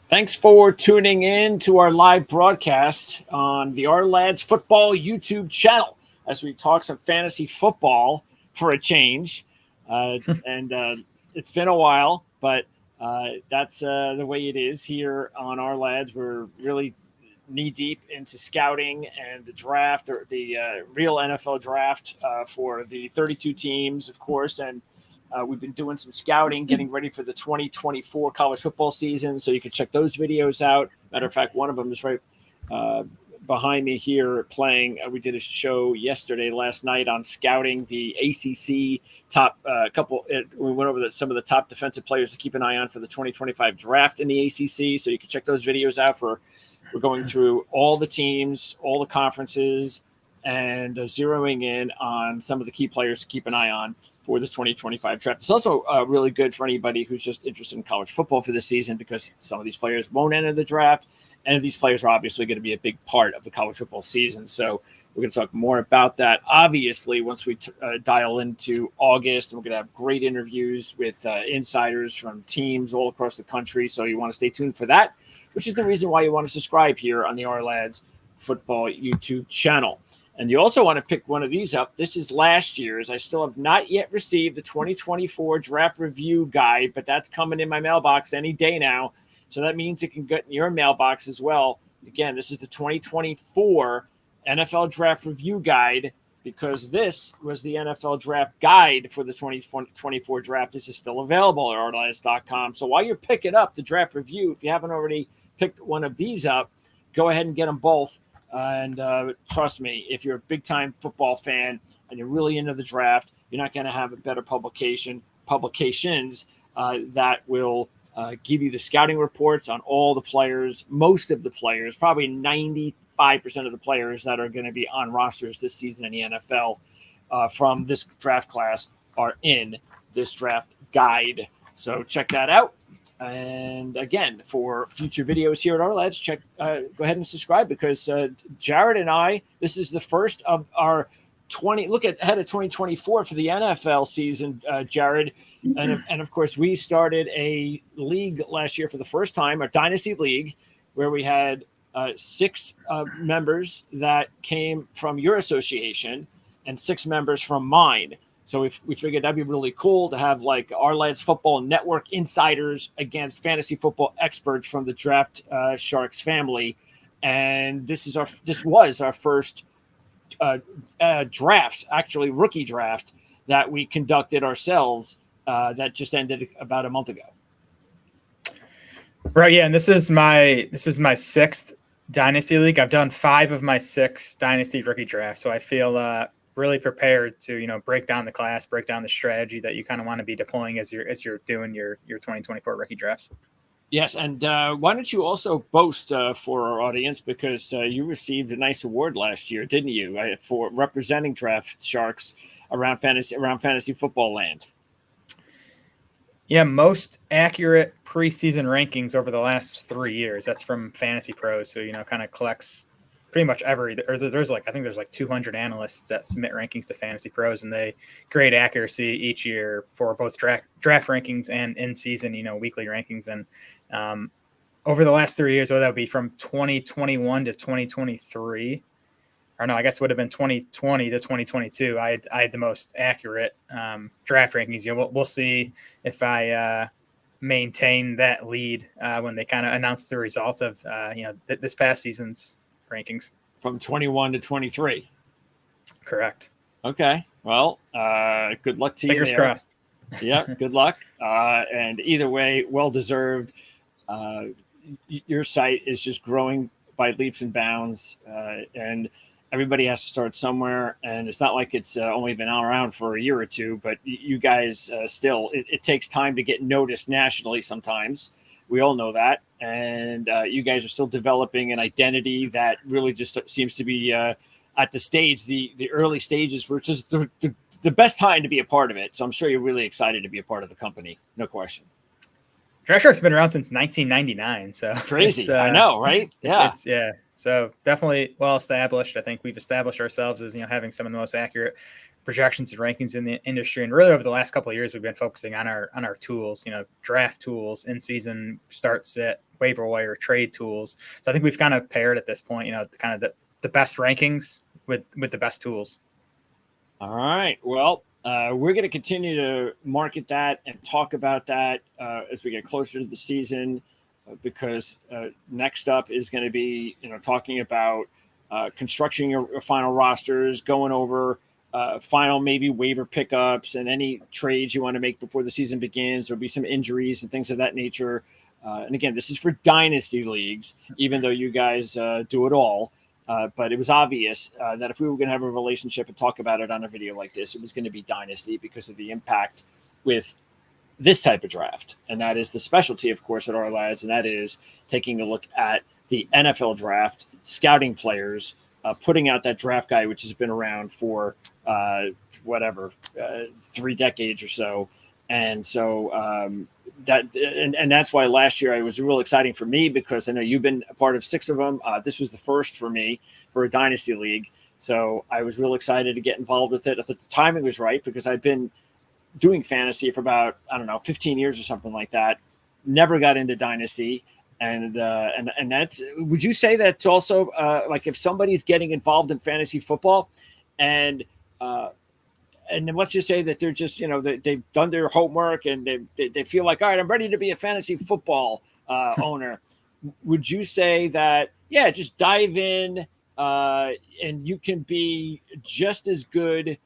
Thanks for tuning in to our live broadcast on the Our Lads Football YouTube channel as we talk some fantasy football for a change. It's been a while, but that's the way it is here on Our Lads. We're really knee-deep into scouting and the draft, or the real NFL draft for the 32 teams, of course, and we've been doing some scouting, getting ready for the 2024 college football season. So you can check those videos out. Matter of fact, one of them is right behind me here playing. We did a show last night on scouting the ACC top we went over some of the top defensive players to keep an eye on for the 2025 draft in the ACC. So you can check those videos out. We're going through all the teams, all the conferences, and zeroing in on some of the key players to keep an eye on for the 2025 draft. It's also really good for anybody who's just interested in college football for this season, because some of these players won't enter the draft, and these players are obviously going to be a big part of the college football season. So we're going to talk more about that, obviously, once we dial into August. And we're going to have great interviews with insiders from teams all across the country. So you want to stay tuned for that, which is the reason why you want to subscribe here on the Our Lads Football YouTube channel. And you also want to pick one of these up. This is last year's. I still have not yet received the 2024 draft review guide, but that's coming in my mailbox any day now. So that means it can get in your mailbox as well. Again, this is the 2024 NFL draft review guide, because this was the NFL draft guide for the 2024 draft. This is still available at ourlads.com. So while you're picking up the draft review, if you haven't already picked one of these up, go ahead and get them both. And trust me, if you're a big-time football fan and you're really into the draft, you're not going to have a better publications that will give you the scouting reports on all the players, most of the players, probably 95% of the players that are going to be on rosters this season in the NFL from this draft class are in this draft guide. So check that out. And again, for future videos here at Our Lads, go ahead and subscribe, because Jared and I, this is the first of our ahead of 2024 for the NFL season, Jared. And of course, we started a league last year for the first time, a Dynasty League, where we had 6 members that came from your association and 6 members from mine. So we figured that'd be really cool to have like Our Lads Football Network insiders against fantasy football experts from the Draft Sharks family. And this was our first draft, actually rookie draft, that we conducted ourselves that just ended about a month ago. Right. Yeah. And this is my 6th Dynasty League. I've done 5 of my 6 Dynasty rookie drafts. So I feel really prepared to, break down the class, break down the strategy that you kind of want to be deploying as you're doing your 2024 rookie drafts. Yes, and why don't you also boast for our audience, because you received a nice award last year, didn't you, for representing Draft Sharks around fantasy football land? Yeah, most accurate preseason rankings over the last 3 years. That's from Fantasy Pros, so kind of collects pretty much there's I think there's 200 analysts that submit rankings to Fantasy Pros, and they grade accuracy each year for both draft rankings and in season, weekly rankings. And over the last 3 years, that would be from 2021 to 2023, or no, I guess it would have been 2020 to 2022. I had the most accurate draft rankings. We'll see if I maintain that lead when they kind of announce the results of this past season's rankings from 21 to 23. Correct. Okay. Well, good luck to you. Fingers crossed. Yeah. Good luck. And either way, well-deserved. Your site is just growing by leaps and bounds. And everybody has to start somewhere. And it's not like it's only been around for a year or two, but you guys still, it takes time to get noticed nationally sometimes. We all know that. And you guys are still developing an identity that really just seems to be at the early stages, which is the best time to be a part of it. So I'm sure you're really excited to be a part of the company. No question. Draft Shark's been around since 1999. So crazy. I know, right? Yeah. Yeah. So definitely well established. I think we've established ourselves as, having some of the most accurate projections and rankings in the industry. And really over the last couple of years, we've been focusing on our tools, draft tools, in season, start, sit, waiver wire trade tools. So I think we've kind of paired at this point, kind of the best rankings with the best tools. All right. Well, we're going to continue to market that and talk about that as we get closer to the season, because next up is going to be, talking about constructing your final rosters, going over final maybe waiver pickups and any trades you want to make before the season begins. There'll be some injuries and things of that nature. And again, this is for dynasty leagues, even though you guys do it all. But it was obvious that if we were going to have a relationship and talk about it on a video like this, it was going to be dynasty because of the impact with this type of draft. And that is the specialty, of course, at our lads. And that is taking a look at the NFL draft, scouting players, putting out that draft guide, which has been around for 3 decades or so. And so that's why last year it was real exciting for me, because I know you've been a part of 6 of them. This was the first for me for a dynasty league. So I was real excited to get involved with it. I thought the timing was right because I've been doing fantasy for about, 15 years or something like that. Never got into dynasty. And that's, would you say that's also like if somebody's getting involved in fantasy football and then let's just say that they're just, they've done their homework and they feel like, all right, I'm ready to be a fantasy football owner. Would you say that, yeah, just dive in and you can be just as good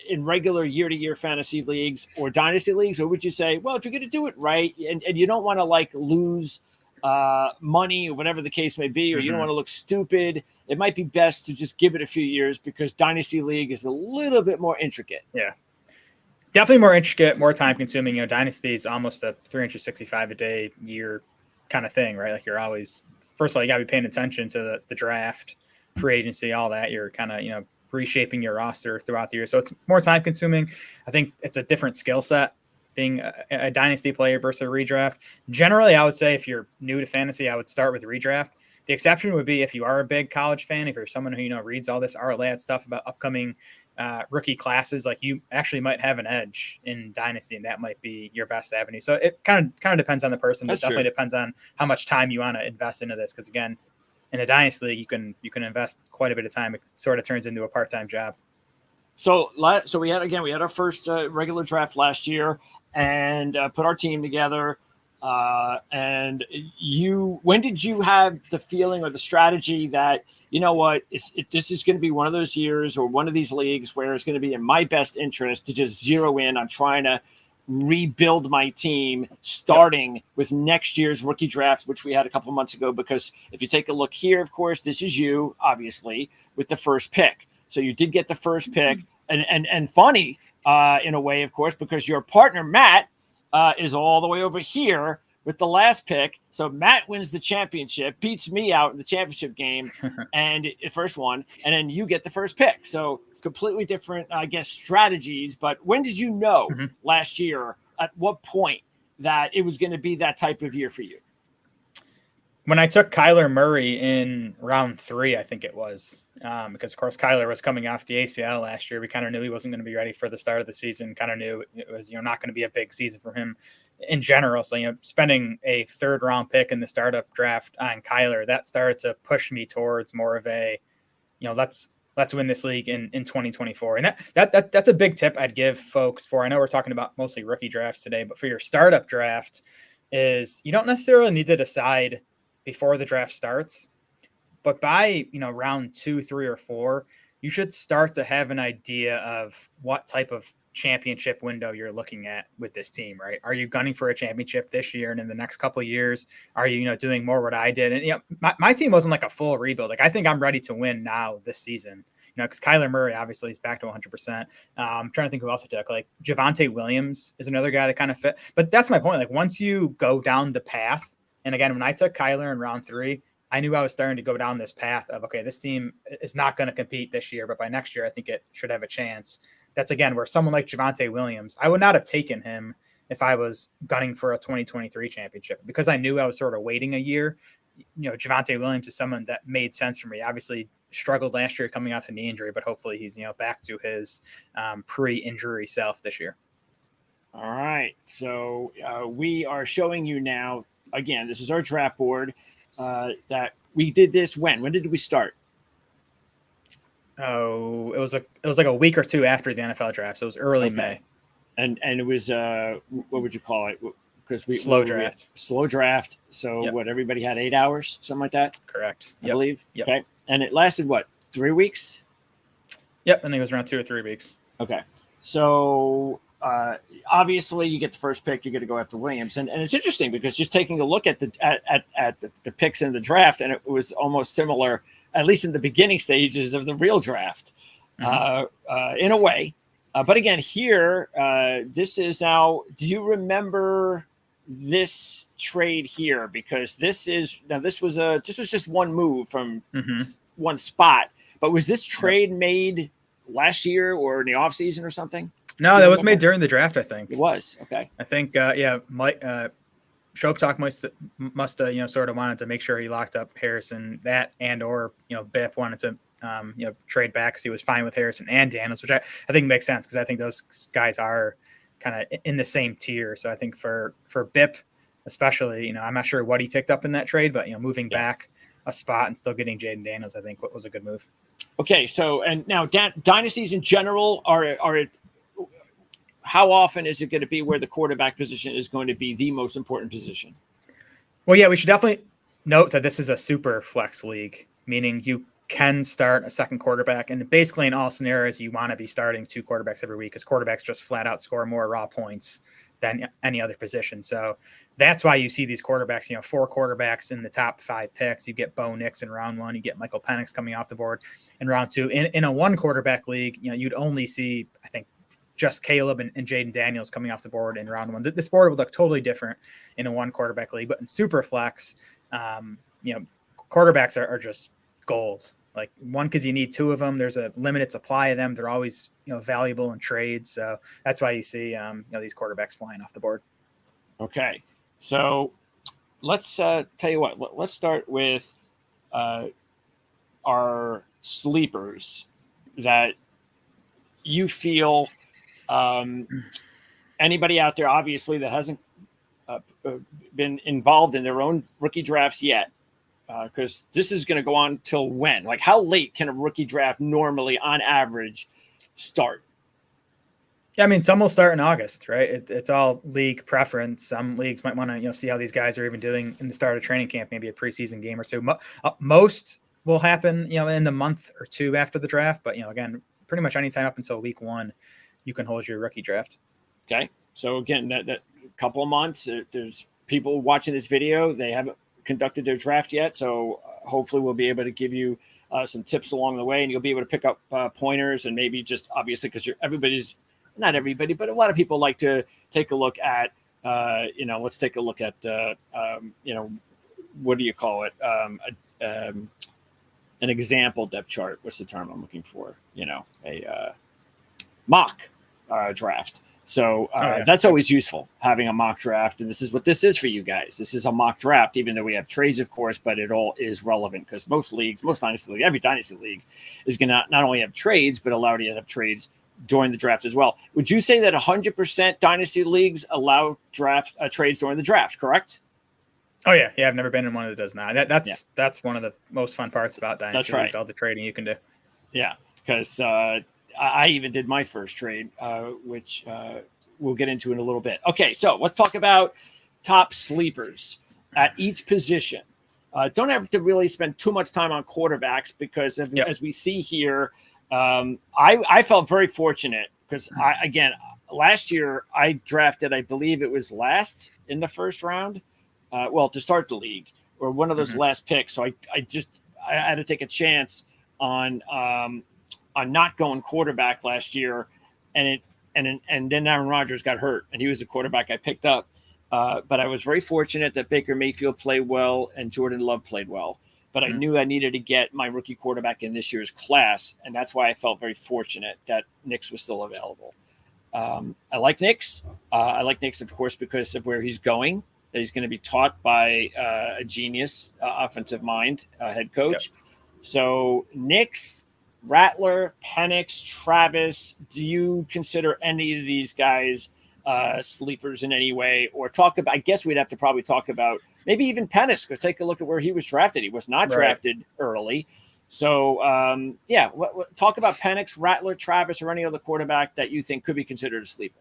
in regular year-to-year fantasy leagues or dynasty leagues? Or would you say, well, if you're going to do it right and you don't want to like lose money or whatever the case may be, or you don't want to look stupid, it might be best to just give it a few years because dynasty league is a little bit more intricate. Yeah, definitely more intricate, more time consuming. Dynasty is almost a 365 a day year kind of thing, right? Like you're always, first of all, you got to be paying attention to the draft, free agency, all that. You're kind of, reshaping your roster throughout the year. So it's more time consuming. I think it's a different skill set being a dynasty player versus a redraft. Generally, I would say if you're new to fantasy, I would start with redraft. The exception would be if you are a big college fan, if you're someone who, reads all this RLAD stuff about upcoming rookie classes, like you actually might have an edge in dynasty and that might be your best avenue. So it kind of depends on the person. It definitely depends on how much time you want to invest into this. Because again, in a dynasty league, you can invest quite a bit of time. It sort of turns into a part-time job. So we had our first regular draft last year and put our team together. And when did you have the feeling or the strategy that, this is going to be one of those years or one of these leagues where it's going to be in my best interest to just zero in on trying to rebuild my team starting with next year's rookie draft, which we had a couple months ago? Because if you take a look here, of course, this is you, obviously, with the first pick. So you did get the first pick, and funny in a way, of course, because your partner, Matt, is all the way over here with the last pick. So Matt wins the championship, beats me out in the championship game and the first one, and then you get the first pick. So completely different, I guess, strategies. But when did you know last year, at what point, that it was going to be that type of year for you? When I took Kyler Murray in round 3, I think it was, because, of course, Kyler was coming off the ACL last year. We kind of knew he wasn't going to be ready for the start of the season, kind of knew it was, not going to be a big season for him in general. So, spending a 3rd-round pick in the startup draft on Kyler, that started to push me towards more of a, let's win this league in 2024. And that's a big tip I'd give folks I know we're talking about mostly rookie drafts today, but for your startup draft is you don't necessarily need to decide before the draft starts, but by, round 2, 3, or 4, you should start to have an idea of what type of championship window you're looking at with this team, right? Are you gunning for a championship this year and in the next couple of years? Are you, doing more what I did? And, my team wasn't like a full rebuild. Like I think I'm ready to win now this season, because Kyler Murray obviously is back to 100%. I'm trying to think who else I took. Like Javonte Williams is another guy that kind of fit. But that's my point. Like once you go down the path, and again, when I took Kyler in round 3, I knew I was starting to go down this path of, okay, this team is not going to compete this year, but by next year, I think it should have a chance. That's, again, where someone like Javonte Williams, I would not have taken him if I was gunning for a 2023 championship because I knew I was sort of waiting a year. Javonte Williams is someone that made sense for me. Obviously struggled last year coming off a knee injury, but hopefully he's, back to his pre-injury self this year. All right. So we are showing you now again, this is our draft board that we did this. When did we start? Oh, it was like a week or two after the NFL draft, so it was early May. And it was what would you call it? Because slow draft. Slow draft. So what? Everybody had 8 hours, something like that. Correct. I believe. Yep. Okay. And it lasted what? 3 weeks. Yep. I think it was around 2 or 3 weeks. Okay. So obviously, you get the first pick. You're going to go after Williams, and it's interesting because just taking a look at the picks in the draft, and it was almost similar, at least in the beginning stages of the real draft, in a way. But again, here, this is now. Do you remember this trade here? Because this was just one move from one spot. But was this trade made last year or in the offseason or something? No, that was made during the draft, I think. It was. Okay. I think, Mike Shoptalk must have, sort of wanted to make sure he locked up Harrison, that or Bipp wanted to, trade back because he was fine with Harrison and Daniels, which I think makes sense because I think those guys are kind of in the same tier. So I think for Bipp, especially, I'm not sure what he picked up in that trade, but, moving back a spot and still getting Jaden Daniels, I think was a good move. Okay. So, and now dynasties in general are how often is it going to be where the quarterback position is going to be the most important position? Well, yeah, we should definitely note that this is a super flex league, meaning you can start a second quarterback. And basically in all scenarios, you want to be starting 2 quarterbacks every week because quarterbacks just flat out score more raw points than any other position. So that's why you see these quarterbacks, 4 quarterbacks in the top 5 picks. You get Bo Nix in round 1. You get Michael Penix coming off the board in round 2. In a 1 quarterback league, you'd only see, I think, just Caleb and Jaden Daniels coming off the board in round 1. This board would look totally different in a 1 quarterback league, but in super flex, quarterbacks are just gold. Like, 1, because you need 2 of them. There's a limited supply of them. They're always, valuable in trades. So that's why you see, these quarterbacks flying off the board. Okay. So let's tell you what, let's start with our sleepers that you feel anybody out there, obviously, that hasn't been involved in their own rookie drafts yet, because this is going to go on till when? Like, how late can a rookie draft normally, on average, start? Yeah, I mean, some will start in August, right? It's all league preference. Some leagues might want to, see how these guys are even doing in the start of training camp, maybe a preseason game or 2. Most will happen, in the month or 2 after the draft. But, again, pretty much anytime up until week 1, you can hold your rookie draft. Okay. So again, that couple of months, there's people watching this video. They haven't conducted their draft yet. So hopefully we'll be able to give you some tips along the way, and you'll be able to pick up pointers, and maybe just obviously, because not everybody, but a lot of people like to take a look at, let's take a look at, what do you call it? An example depth chart. What's the term I'm looking for? A mock draft. So that's always useful, having a mock draft. And this is what this is for you guys. This is a mock draft, even though we have trades, of course, but it all is relevant because most dynasty league, every dynasty league is going to not only have trades, but allow you to have trades during the draft as well. Would you say that 100% dynasty leagues allow draft trades during the draft, correct? Oh yeah. I've never been in one that does not. That's one of the most fun parts about dynasty That's right. leagues, all the trading you can do. Yeah, because I even did my first trade, which we'll get into in a little bit. Okay, so let's talk about top sleepers at each position. Don't have to really spend too much time on quarterbacks because, as we see here, I felt very fortunate because, last year I drafted, I believe it was last in the first round, to start the league, or one of those last picks. So I had to take a chance on not going quarterback last year, and then Aaron Rodgers got hurt, and he was the quarterback I picked up. But I was very fortunate that Baker Mayfield played well and Jordan Love played well. But I knew I needed to get my rookie quarterback in this year's class, and that's why I felt very fortunate that Nix was still available. I like Nix. I like Nix, of course, because of where he's going. That he's going to be taught by a genius offensive mind head coach. Yep. So Nix, Rattler, Penix, Travis, do you consider any of these guys sleepers in any way, or talk about, I guess we'd have to probably talk about maybe even Penix, because take a look at where he was drafted. He was not drafted early. So, talk about Penix, Rattler, Travis, or any other quarterback that you think could be considered a sleeper.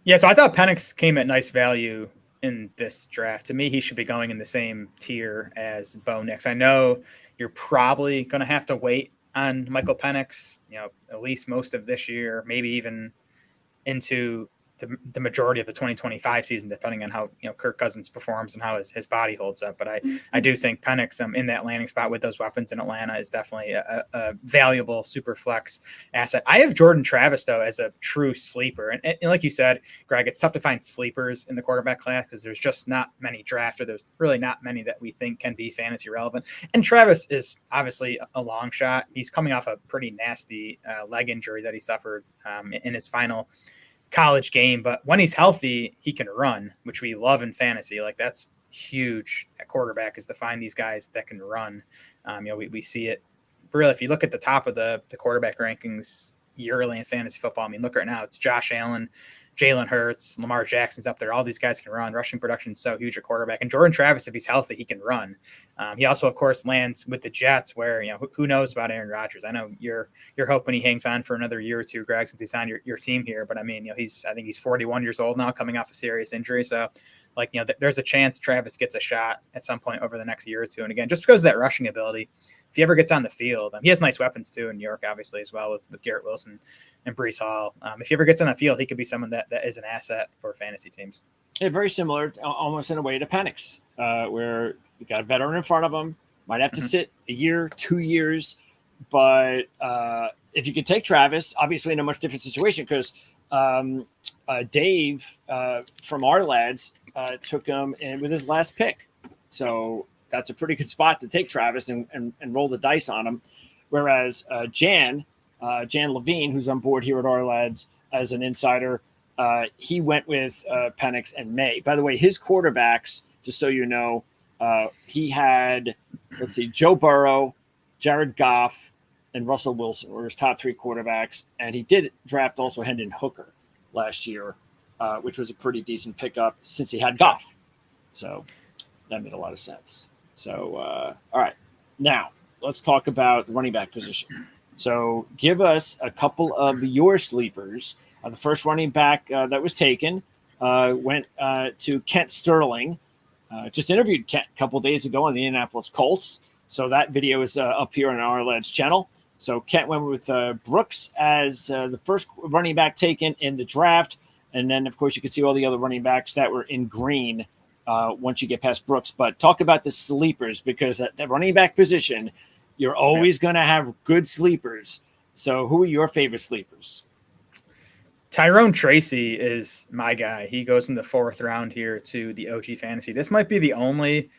Yeah, so I thought Penix came at nice value in this draft. To me, he should be going in the same tier as Bo Nix. I know you're probably going to have to wait on Michael Penix, at least most of this year, maybe even into the majority of the 2025 season, depending on how Kirk Cousins performs and how his body holds up. But I do think Penix in that landing spot with those weapons in Atlanta is definitely a valuable super flex asset. I have Jordan Travis, though, as a true sleeper. And like you said, Greg, it's tough to find sleepers in the quarterback class because there's just not many drafted. There's really not many that we think can be fantasy relevant. And Travis is obviously a long shot. He's coming off a pretty nasty leg injury that he suffered in his final college game, but when he's healthy, he can run, which we love in fantasy. Like, that's huge at quarterback, is to find these guys that can run. We see it really. If you look at the top of the quarterback rankings yearly in fantasy football, I mean, look right now, it's Josh Allen, Jalen Hurts, Lamar Jackson's up there. All these guys can run. Rushing production is so huge at quarterback. And Jordan Travis, if he's healthy, he can run. He also, of course, lands with the Jets, where who knows about Aaron Rodgers. I know you're hoping he hangs on for another year or two, Greg, since he's on your team here. But I mean, I think he's 41 years old now, coming off a serious injury. So, there's a chance Travis gets a shot at some point over the next year or two. And again, just because of that rushing ability, if he ever gets on the field, he has nice weapons too in New York, obviously, as well, with Garrett Wilson and Breece Hall. If he ever gets on the field, he could be someone that is an asset for fantasy teams. Yeah, very similar, almost in a way, to Penix, where you got a veteran in front of him, might have to sit a year, 2 years, but if you could take Travis, obviously in a much different situation, because Dave from our lads took him in with his last pick. So that's a pretty good spot to take Travis and roll the dice on him. Whereas Jan Levine, who's on board here at our lads as an insider, he went with Penix and May. By the way, his quarterbacks, just so you know, he had, Joe Burrow, Jared Goff, and Russell Wilson were his top three quarterbacks. And he did draft also Hendon Hooker last year, which was a pretty decent pickup since he had Goff. So that made a lot of sense. So, all right. Now, let's talk about the running back position. So give us a couple of your sleepers. The first running back that was taken went to Kent Sterling. Just interviewed Kent a couple days ago on the Indianapolis Colts. So that video is up here on our lads channel. So Kent went with Brooks as the first running back taken in the draft. And then, of course, you can see all the other running backs that were in green once you get past Brooks. But talk about the sleepers, because at the running back position, you're always going to have good sleepers. So who are your favorite sleepers? Tyrone Tracy is my guy. He goes in the 4th round here to the OG Fantasy. This might be the only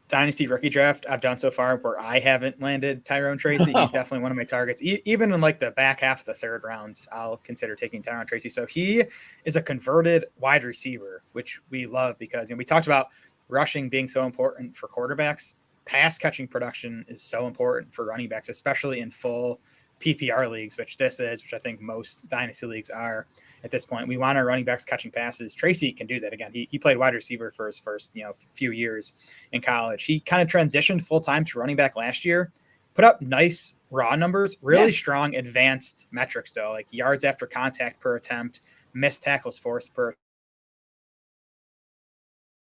Dynasty rookie draft I've done so far where I haven't landed Tyrone Tracy. He's definitely one of my targets. Even in the back half of the 3rd round, I'll consider taking Tyrone Tracy. So he is a converted wide receiver, which we love because we talked about rushing being so important for quarterbacks. Pass catching production is so important for running backs, especially in full PPR leagues, which I think most Dynasty leagues are at this point. We want our running backs catching passes. Tracy can do that. Again, he played wide receiver for his first few years in college. He kind of transitioned full-time to running back last year, put up nice raw numbers, really strong advanced metrics though, like yards after contact per attempt, missed tackles forced per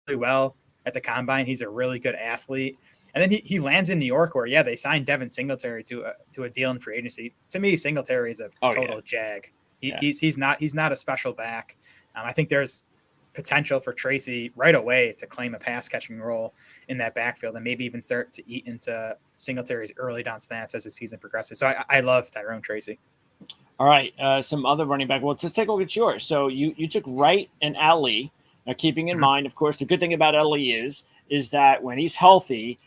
really well at the combine. He's a really good athlete. And then he lands in New York where, they signed Devin Singletary to a deal in free agency. To me, Singletary is a total jag. He's not a special back. I think there's potential for Tracy right away to claim a pass catching role in that backfield and maybe even start to eat into Singletary's early down snaps as the season progresses. So I love Tyrone Tracy. All right. Some other running back. Well, let's take a look at yours. So you took Wright and Ali. Now, keeping in mind, of course, the good thing about Ali is that when he's healthy,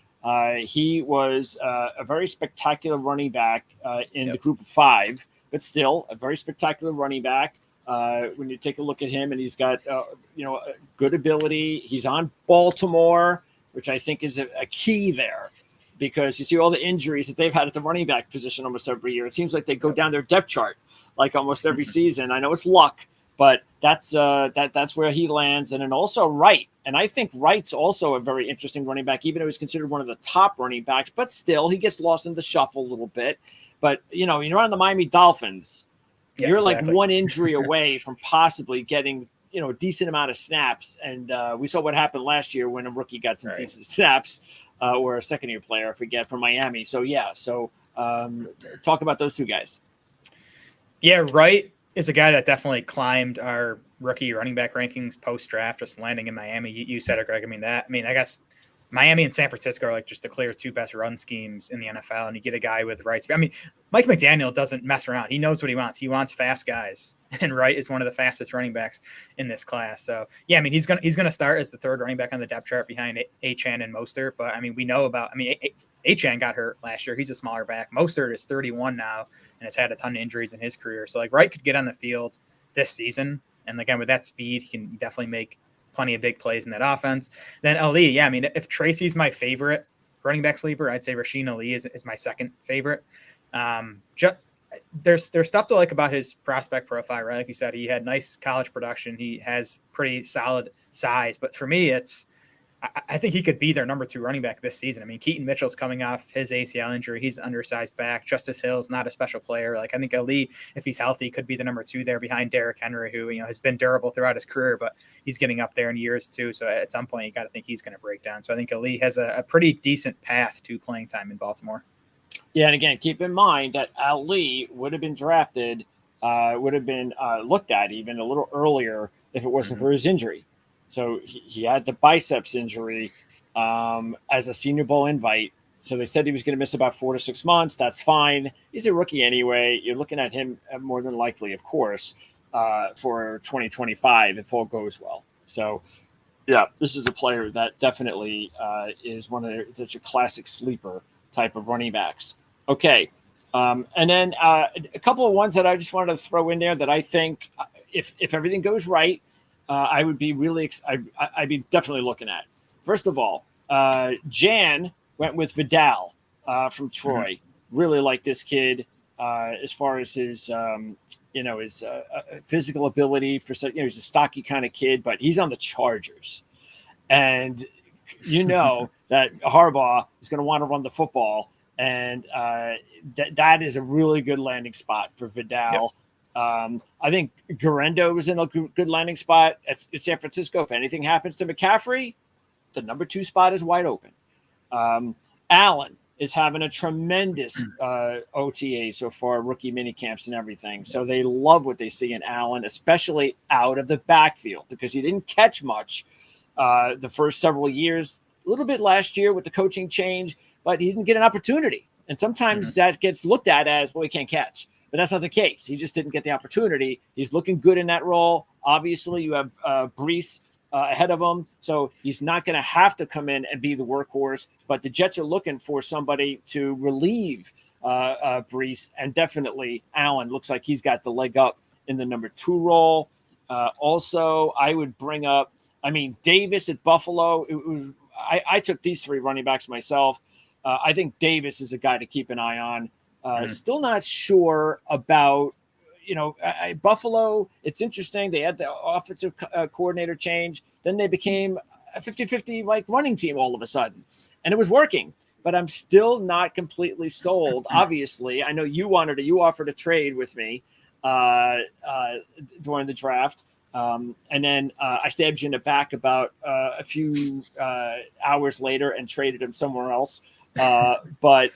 he was a very spectacular running back in the group of 5, but still a very spectacular running back. When you take a look at him, and he's got good ability. He's on Baltimore, which I think is a key there, because you see all the injuries that they've had at the running back position almost every year. It seems like they go down their depth chart like almost every season. I know it's luck, But that's where he lands. And then also Wright. And I think Wright's also a very interesting running back, even though he's considered one of the top running backs. But still, he gets lost in the shuffle a little bit. But, you're on the Miami Dolphins. Yeah, you're exactly. like one injury away from possibly getting, a decent amount of snaps. And we saw what happened last year when a rookie got some decent snaps or a second-year player, I forget, from Miami. So, talk about those two guys. Yeah, Wright is a guy that definitely climbed our rookie running back rankings post-draft, just landing in Miami. You said it, Greg. I guess Miami and San Francisco are like just the clear two best run schemes in the NFL, and you get a guy with Wright. Mike McDaniel doesn't mess around. He knows what he wants. He wants fast guys, and Wright is one of the fastest running backs in this class. So, he's gonna start as the third running back on the depth chart behind Achane and Mostert. But, we know about – Achane got hurt last year. He's a smaller back. Mostert is 31 now and has had a ton of injuries in his career. So, Wright could get on the field this season. And, again, with that speed, he can definitely make plenty of big plays in that offense. Then Ali, if Tracy's my favorite running back sleeper, I'd say Rasheen Ali is my second favorite. There's stuff to like about his prospect profile, right? Like you said, he had nice college production. He has pretty solid size. But for me, I think he could be their number 2 running back this season. Keaton Mitchell's coming off his ACL injury. He's an undersized back. Justice Hill's not a special player. I think Ali, if he's healthy, could be the number 2 there behind Derrick Henry, who, has been durable throughout his career, but he's getting up there in years too. So at some point, you got to think he's going to break down. So I think Ali has a pretty decent path to playing time in Baltimore. Yeah, and again, keep in mind that Ali would have been drafted, looked at even a little earlier if it wasn't for his injury. So he had the biceps injury as a Senior Bowl invite. So they said he was going to miss about 4 to 6 months. That's fine. He's a rookie anyway. You're looking at him more than likely, of course, for 2025 if all goes well. So, this is a player that definitely is one of such a classic sleeper type of running backs. Okay. And then a couple of ones that I just wanted to throw in there that I think if everything goes right, I would be I'd be definitely looking at. First of all, Jan went with Vidal from Troy. Really like this kid as far as his, his physical ability. He's a stocky kind of kid, but he's on the Chargers. And that Harbaugh is going to want to run the football. And that is a really good landing spot for Vidal. Yep. I think Garendo was in a good landing spot at San Francisco. If anything happens to McCaffrey, the number 2 spot is wide open. Allen is having a tremendous OTA so far, rookie mini camps and everything. So they love what they see in Allen, especially out of the backfield, because he didn't catch much the first several years, a little bit last year with the coaching change, but he didn't get an opportunity. And sometimes that gets looked at as, well, he can't catch. But that's not the case. He just didn't get the opportunity. He's looking good in that role. Obviously, you have Brees ahead of him, so he's not going to have to come in and be the workhorse. But the Jets are looking for somebody to relieve Brees, and definitely Allen looks like he's got the leg up in the number 2 role. Also, I would bring up, Davis at Buffalo. I took these 3 running backs myself. I think Davis is a guy to keep an eye on. Still not sure about, Buffalo. It's interesting. They had the offensive coordinator change. Then they became a 50-50 running team all of a sudden. And it was working. But I'm still not completely sold. Obviously, I know you offered a trade with me during the draft. And then I stabbed you in the back about a few hours later and traded him somewhere else. But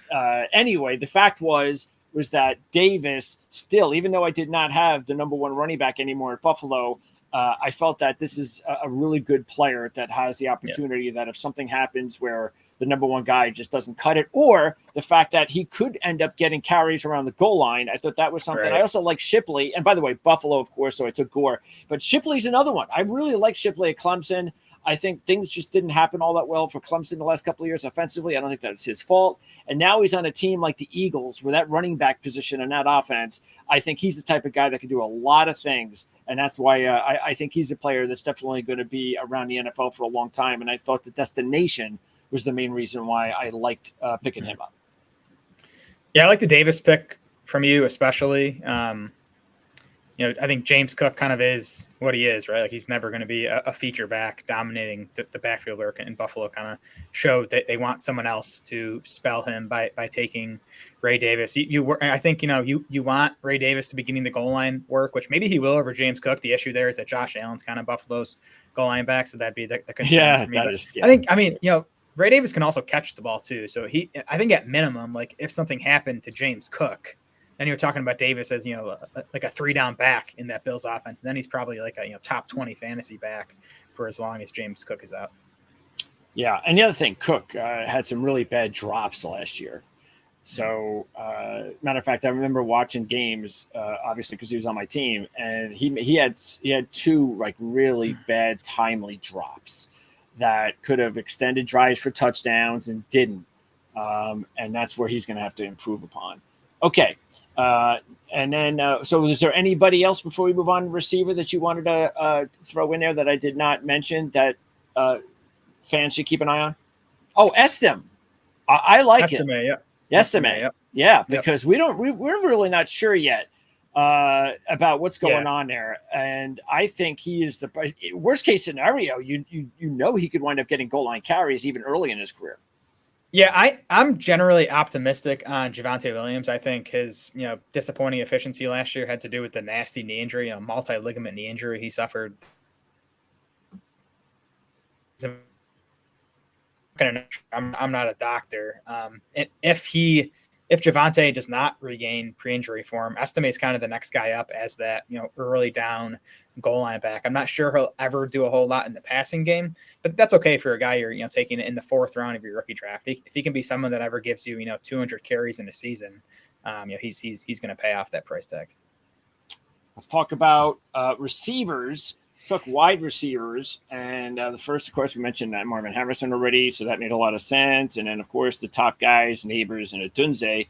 anyway, the fact was that Davis still, even though I did not have the number 1 running back anymore at Buffalo, I felt that this is a really good player that has the opportunity that if something happens where the number 1 guy just doesn't cut it, or the fact that he could end up getting carries around the goal line, I thought that was something. Right. I also like Shipley. And by the way, Buffalo, of course, so I took Gore. But Shipley's another one. I really like Shipley at Clemson. I think things just didn't happen all that well for Clemson the last couple of years offensively. I don't think that's his fault. And now he's on a team like the Eagles, where that running back position and that offense, I think he's the type of guy that can do a lot of things. And that's why I think he's a player that's definitely going to be around the NFL for a long time. And I thought the destination was the main reason why I liked picking him up. Yeah, I like the Davis pick from you, especially. I think James Cook kind of is what he is, right? Like he's never going to be a feature back dominating the backfield work, and Buffalo kind of showed that they want someone else to spell him by taking Ray Davis. I think you want Ray Davis to be getting the goal line work, which maybe he will over James Cook. The issue there is that Josh Allen's kind of Buffalo's goal line back, so that'd be the concern for me. Ray Davis can also catch the ball too. So I think at minimum, like if something happened to James Cook, then you're talking about Davis as, like a 3-down back in that Bills offense. And then he's probably like a, top 20 fantasy back for as long as James Cook is out. Yeah. And the other thing, Cook had some really bad drops last year. So, matter of fact, I remember watching games, obviously because he was on my team, and he had 2 like really bad timely drops that could have extended drives for touchdowns and didn't. And that's where he's going to have to improve upon. Okay. And then, so is there anybody else before we move on to receiver that you wanted to throw in there that I did not mention that fans should keep an eye on? Oh, Estem. I like it. Estime, yeah, because we're really not sure yet about what's going on there, and I think he is the worst case scenario. You he could wind up getting goal line carries even early in his career. Yeah, I'm generally optimistic on Javonte Williams. I think his disappointing efficiency last year had to do with the nasty knee injury, multi-ligament knee injury he suffered. I'm not a doctor. And if Javonte does not regain pre-injury form, Estime is kind of the next guy up as that early down goal line back. I'm not sure he'll ever do a whole lot in the passing game, but that's okay for a guy you're taking in the 4th round of your rookie draft. If he can be someone that ever gives you 200 carries in a season, he's going to pay off that price tag. Let's talk about receivers. Let's talk wide receivers, and the first, of course, we mentioned Marvin Harrison already, so that made a lot of sense. And then, of course, the top guys, Neighbors and Adunze.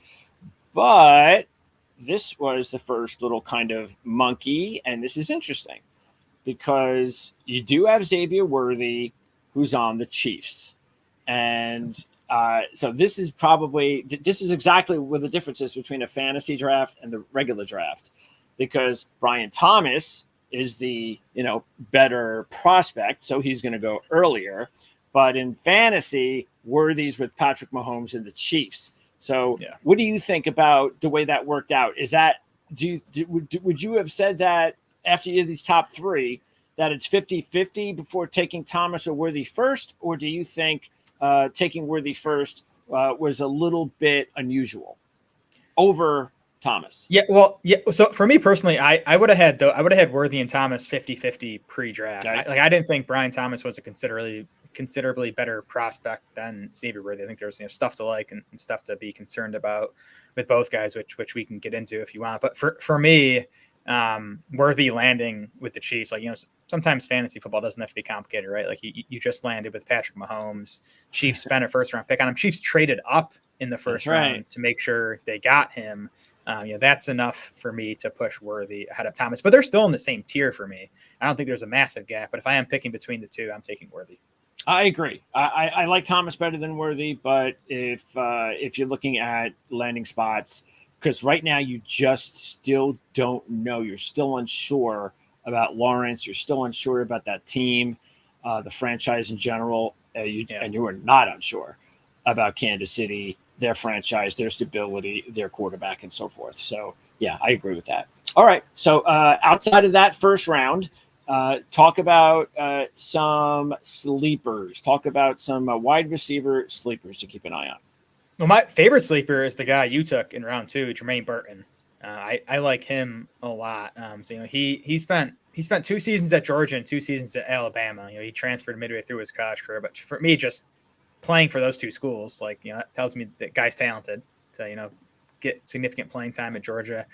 But this was the first little kind of monkey, and this is interesting because you do have Xavier Worthy, who's on the Chiefs. And so this is exactly where the difference is between a fantasy draft and the regular draft, because Brian Thomas is the better prospect, so he's going to go earlier. But in fantasy, Worthy's with Patrick Mahomes and the Chiefs. So what do you think about the way that worked out? Is that would you have said that after you did these top 3 that it's 50-50 before taking Thomas or Worthy first, or do you think taking Worthy first was a little bit unusual over Thomas? So for me personally, I would have had Worthy and Thomas 50-50 pre-draft. Okay. I didn't think Brian Thomas was a considerably better prospect than Xavier Worthy. I think there's stuff to like and stuff to be concerned about with both guys, which we can get into if you want. But for me, Worthy landing with the Chiefs, sometimes fantasy football doesn't have to be complicated, right? Like you just landed with Patrick Mahomes. Chiefs spent a 1st-round pick on him. Chiefs traded up in the 1st round to make sure they got him. That's enough for me to push Worthy ahead of Thomas, but they're still in the same tier for me. I don't think there's a massive gap, but if I am picking between the 2, I'm taking Worthy. I agree. I like Thomas better than Worthy, but if you're looking at landing spots, because right now you just still don't know. You're still unsure about Lawrence. You're still unsure about that team, the franchise in general, and you are not unsure about Kansas City, their franchise, their stability, their quarterback, and so forth. So, yeah, I agree with that. All right. So, outside of that 1st round, talk about some sleepers. Talk about some wide receiver sleepers to keep an eye on. Well, my favorite sleeper is the guy you took in round 2, Jermaine Burton. I like him a lot. He spent 2 seasons at Georgia and 2 seasons at Alabama. He transferred midway through his college career, but for me, just playing for those 2 schools, that tells me that guy's talented to, get significant playing time at Georgia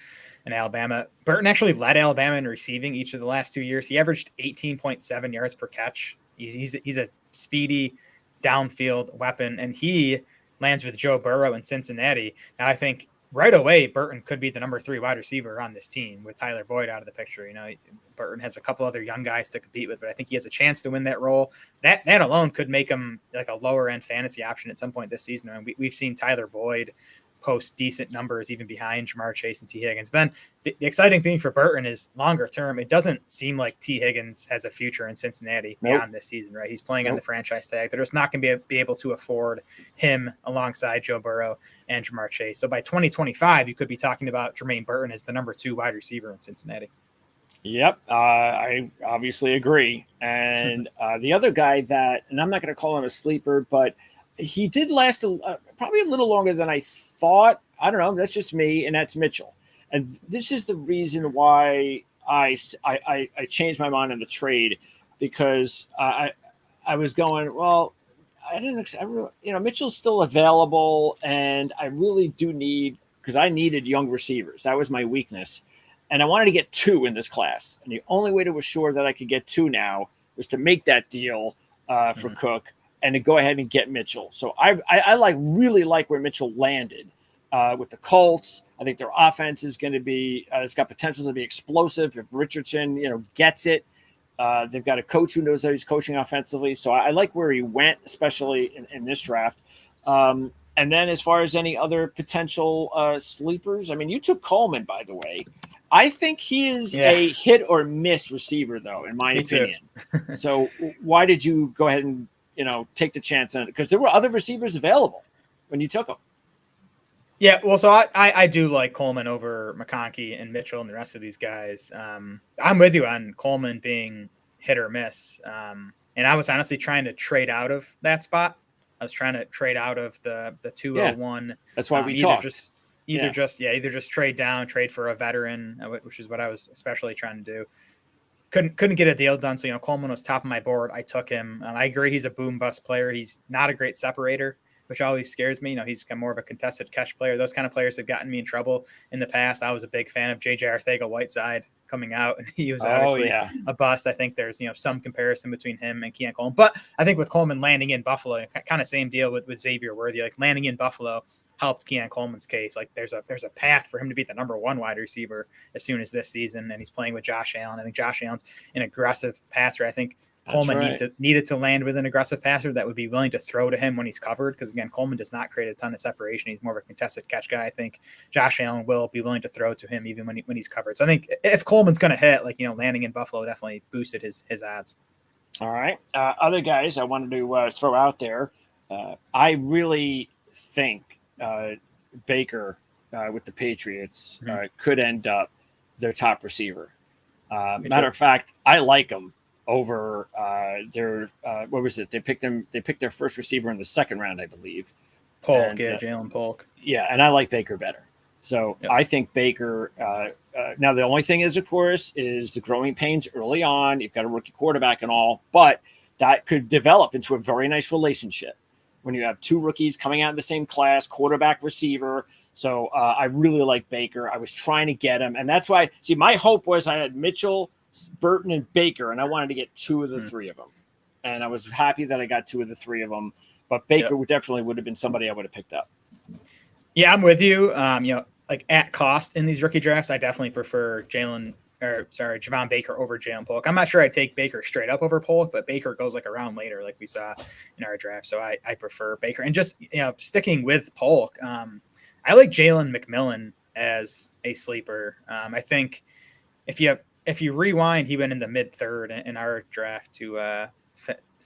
and Alabama. Burton actually led Alabama in receiving each of the last 2 years. He averaged 18.7 yards per catch. He's a speedy downfield weapon, and he lands with Joe Burrow in Cincinnati. Now I think right away, Burton could be the number 3 wide receiver on this team with Tyler Boyd out of the picture. Burton has a couple other young guys to compete with, but I think he has a chance to win that role. That alone could make him like a lower end fantasy option at some point this season. I mean, we've seen Tyler Boyd post decent numbers even behind Jamar Chase and T. Higgins. Then the exciting thing for Burton is longer term. It doesn't seem like T. Higgins has a future in Cincinnati beyond this season, right? He's playing on the franchise tag. They're just not going to be able to afford him alongside Joe Burrow and Jamar Chase. So by 2025, you could be talking about Jermaine Burton as the number 2 wide receiver in Cincinnati. Yep, I obviously agree. And the other guy that, and I'm not going to call him a sleeper, but he did last probably a little longer than I thought. I don't know. That's just me, and that's Mitchell. And this is the reason why I changed my mind on the trade, because I was going, well, Mitchell's still available, and I really do need, because I needed young receivers. That was my weakness. And I wanted to get 2 in this class. And the only way to assure that I could get 2 now was to make that deal for Cook and to go ahead and get Mitchell. So I really like where Mitchell landed with the Colts. I think their offense is going to be, it's got potential to be explosive if Richardson, gets it. They've got a coach who knows how he's coaching offensively. So I like where he went, especially in this draft. And then as far as any other potential sleepers, I mean, you took Coleman, by the way. I think he is a hit or miss receiver, though, in my opinion. So why did you go ahead and, take the chance on it? Because there were other receivers available when you took them. Yeah, well, so I do like Coleman over McConkey and Mitchell and the rest of these guys. I'm with you on Coleman being hit or miss. And I was honestly trying to trade out of that spot. I was trying to trade out of the 201. Yeah, that's why we talked. Either just trade down, trade for a veteran, which is what I was especially trying to do. Couldn't get a deal done. So, Coleman was top of my board. I took him. I agree. He's a boom bust player. He's not a great separator, which always scares me. He's more of a contested catch player. Those kind of players have gotten me in trouble in the past. I was a big fan of J.J. Arcega-Whiteside coming out, and he was obviously a bust. I think there's, some comparison between him and Keon Coleman. But I think with Coleman landing in Buffalo, kind of same deal with Xavier Worthy. Like, landing in Buffalo helped Keon Coleman's case. Like, there's a path for him to be the number 1 wide receiver as soon as this season, and he's playing with Josh Allen. I think Josh Allen's an aggressive passer. I think Coleman needed to land with an aggressive passer that would be willing to throw to him when he's covered, because, again, Coleman does not create a ton of separation. He's more of a contested catch guy. I think Josh Allen will be willing to throw to him even when he's covered. So I think if Coleman's going to hit, landing in Buffalo definitely boosted his odds. All right. Other guys I wanted to throw out there, I really think Baker with the Patriots could end up their top receiver. Matter of fact, I like him over their what was it? They picked their first receiver in the 2nd round, I believe. Jalen Polk. Yeah, and I like Baker better. So I think Baker. Now the only thing is, of course, is the growing pains early on. You've got a rookie quarterback and all, but that could develop into a very nice relationship when you have 2 rookies coming out in the same class, quarterback, receiver. So I really like Baker. I was trying to get him, and that's why. See, my hope was I had Mitchell, Burton, and Baker, and I wanted to get 2 of the 3 of them. And I was happy that I got 2 of the 3 of them. But Baker definitely would have been somebody I would have picked up. Yeah, I'm with you. Like at cost in these rookie drafts, I definitely prefer Javon Baker over Jalen Polk. I'm not sure I'd take Baker straight up over Polk, but Baker goes like a round later, like we saw in our draft. So I prefer Baker. And just, sticking with Polk, I like Jalen McMillan as a sleeper. I think if you rewind, he went in the mid-3rd in our draft to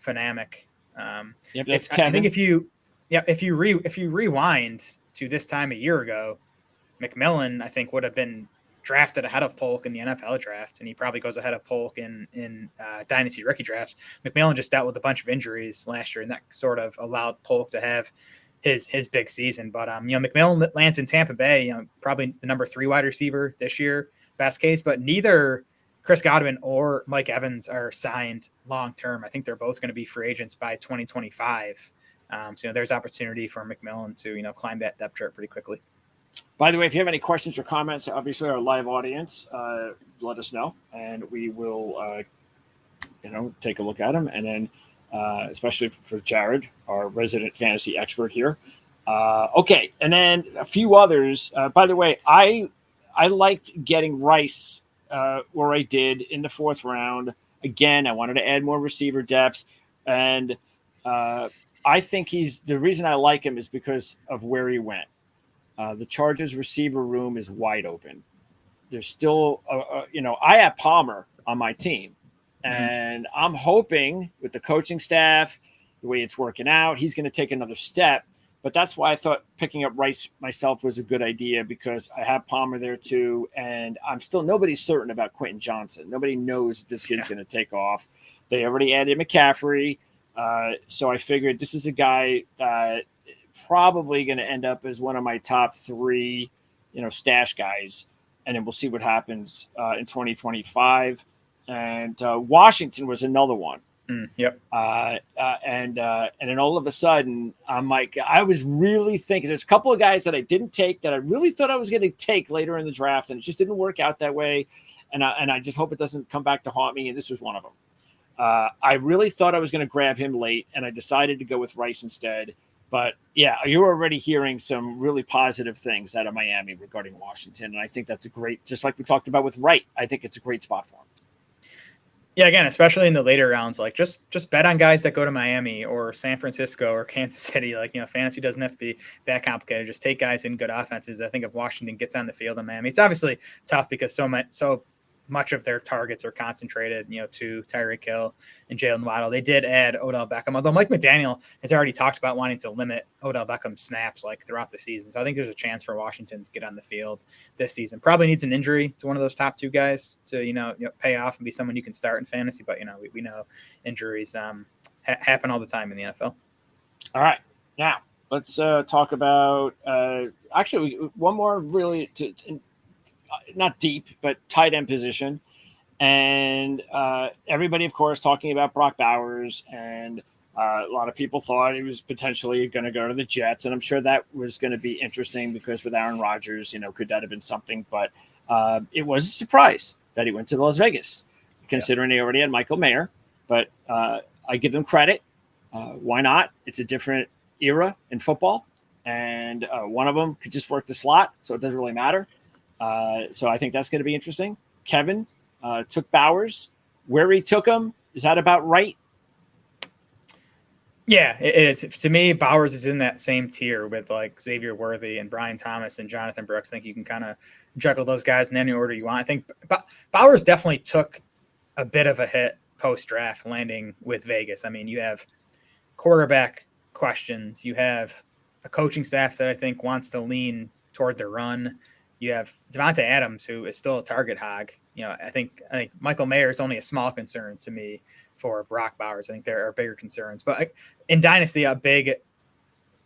Phonamic. I think if you rewind to this time a year ago, McMillan, I think, would have been drafted ahead of Polk in the NFL draft, and he probably goes ahead of Polk in Dynasty rookie drafts. McMillan just dealt with a bunch of injuries last year, and that sort of allowed Polk to have his big season. But McMillan lands in Tampa Bay, probably the number 3 wide receiver this year, best case. But neither Chris Godwin or Mike Evans are signed long term. I think they're both going to be free agents by 2025. So there's opportunity for McMillan to climb that depth chart pretty quickly. By the way, if you have any questions or comments, obviously our live audience, let us know, and we will, take a look at them. And then, especially for Jared, our resident fantasy expert here. Okay, and then a few others. By the way, I liked getting Rice where I did in the 4th round. Again, I wanted to add more receiver depth, and I think the reason I like him is because of where he went. the Chargers receiver room is wide open. There's still, I have Palmer on my team, and I'm hoping with the coaching staff, the way it's working out, he's going to take another step. But that's why I thought picking up Rice myself was a good idea, because I have Palmer there too. And nobody's certain about Quentin Johnson. Nobody knows if this kid's going to take off. They already added McCaffrey. So I figured this is a guy that probably going to end up as one of my top 3, stash guys. And then we'll see what happens in 2025. And Washington was another one. Yep. And then all of a sudden, I'm like, I was really thinking there's a couple of guys that I didn't take that I really thought I was going to take later in the draft, and it just didn't work out that way. And I just hope it doesn't come back to haunt me. And this was one of them. I really thought I was going to grab him late, and I decided to go with Rice instead. But yeah, you're already hearing some really positive things out of Miami regarding Washington. And I think that's just like we talked about with Wright, I think it's a great spot for him. Yeah, again, especially in the later rounds, like just bet on guys that go to Miami or San Francisco or Kansas City. Like, fantasy doesn't have to be that complicated. Just take guys in good offenses. I think if Washington gets on the field in Miami, it's obviously tough because so much of their targets are concentrated, to Tyreek Hill and Jalen Waddle. They did add Odell Beckham, although Mike McDaniel has already talked about wanting to limit Odell Beckham snaps throughout the season. So I think there's a chance for Washington to get on the field this season. Probably needs an injury to one of those top 2 guys to, pay off and be someone you can start in fantasy. But, we know injuries happen all the time in the NFL. All right. Now let's talk about actually one more really not deep, but tight end position. And everybody, of course, talking about Brock Bowers. And a lot of people thought he was potentially going to go to the Jets. And I'm sure that was going to be interesting because with Aaron Rodgers, could that have been something? But it was a surprise that he went to Las Vegas, considering he already had Michael Mayer. But I give them credit. Why not? It's a different era in football. And one of them could just work the slot, so it doesn't really matter. So I think that's going to be interesting. Kevin took Bowers. Where he took him, is that about right? Yeah, it is. To me, Bowers is in that same tier with Xavier Worthy and Brian Thomas and Jonathan Brooks. I think you can kind of juggle those guys in any order you want. I think Bowers definitely took a bit of a hit post-draft landing with Vegas. I mean, you have quarterback questions. You have a coaching staff that I think wants to lean toward the run. You have Devontae Adams, who is still a target hog. I think Michael Mayer is only a small concern to me for Brock Bowers. I think there are bigger concerns. But in Dynasty, a big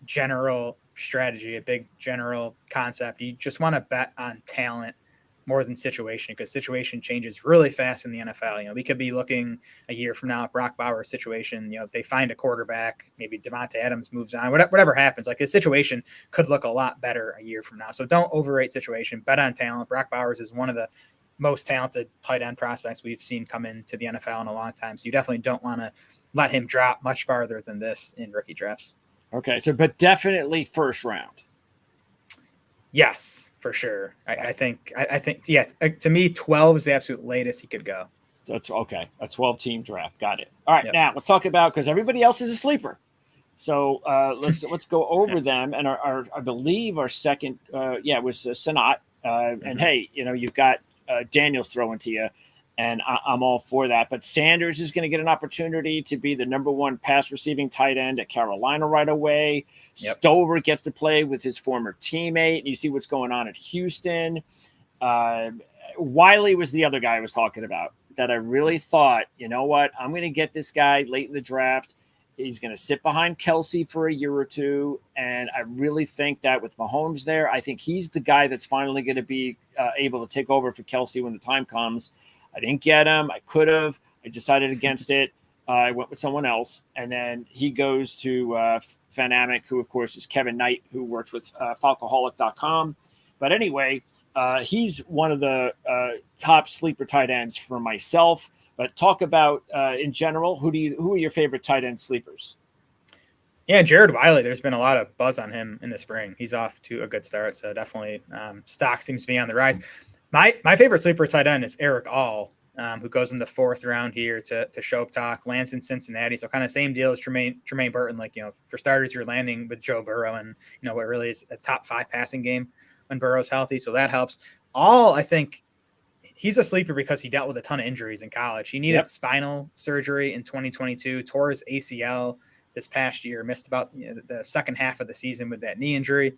general strategy, a big general concept, you just want to bet on talent more than situation, because situation changes really fast in the NFL. We could be looking a year from now at Brock Bowers' situation. They find a quarterback, maybe Devontae Adams moves on, whatever happens. The situation could look a lot better a year from now. So don't overrate situation. Bet on talent. Brock Bowers is one of the most talented tight end prospects we've seen come into the NFL in a long time. So you definitely don't want to let him drop much farther than this in rookie drafts. Okay, but definitely first round. Yes, for sure. I think, yeah, to me, 12 is the absolute latest he could go. That's okay. A 12-team draft. Got it. All right, Now let's talk about, because everybody else is a sleeper. So let's go over them. And I believe our second, was Sanat. And hey, you've got Daniels throwing to you, and I'm all for that. But Sanders is going to get an opportunity to be the number 1 pass receiving tight end at Carolina right away. Yep. Stover gets to play with his former teammate. You see what's going on at Houston. Wiley was the other guy I was talking about that I really thought, I'm going to get this guy late in the draft. He's going to sit behind Kelsey for a year or two. And I really think that with Mahomes there, I think he's the guy that's finally going to be able to take over for Kelsey when the time comes. I didn't get him. I could have. I decided against it. I went with someone else. And then he goes to Fanamic, who, of course, is Kevin Knight, who works with Falcoholic.com. But anyway, he's one of the top sleeper tight ends for myself. But talk about, in general, who are your favorite tight end sleepers? Yeah, Jared Wiley, there's been a lot of buzz on him in the spring. He's off to a good start, so definitely stock seems to be on the rise. My favorite sleeper tight end is Eric All. who goes in the 4th round here to Shope Talk, lands in Cincinnati. So kind of same deal as Tremaine Burton. Like, for starters, you're landing with Joe Burrow and, what really is a top 5 passing game when Burrow's healthy. So that helps. I think he's a sleeper because he dealt with a ton of injuries in college. He needed spinal surgery in 2022, tore his ACL this past year, missed about the second half of the season with that knee injury.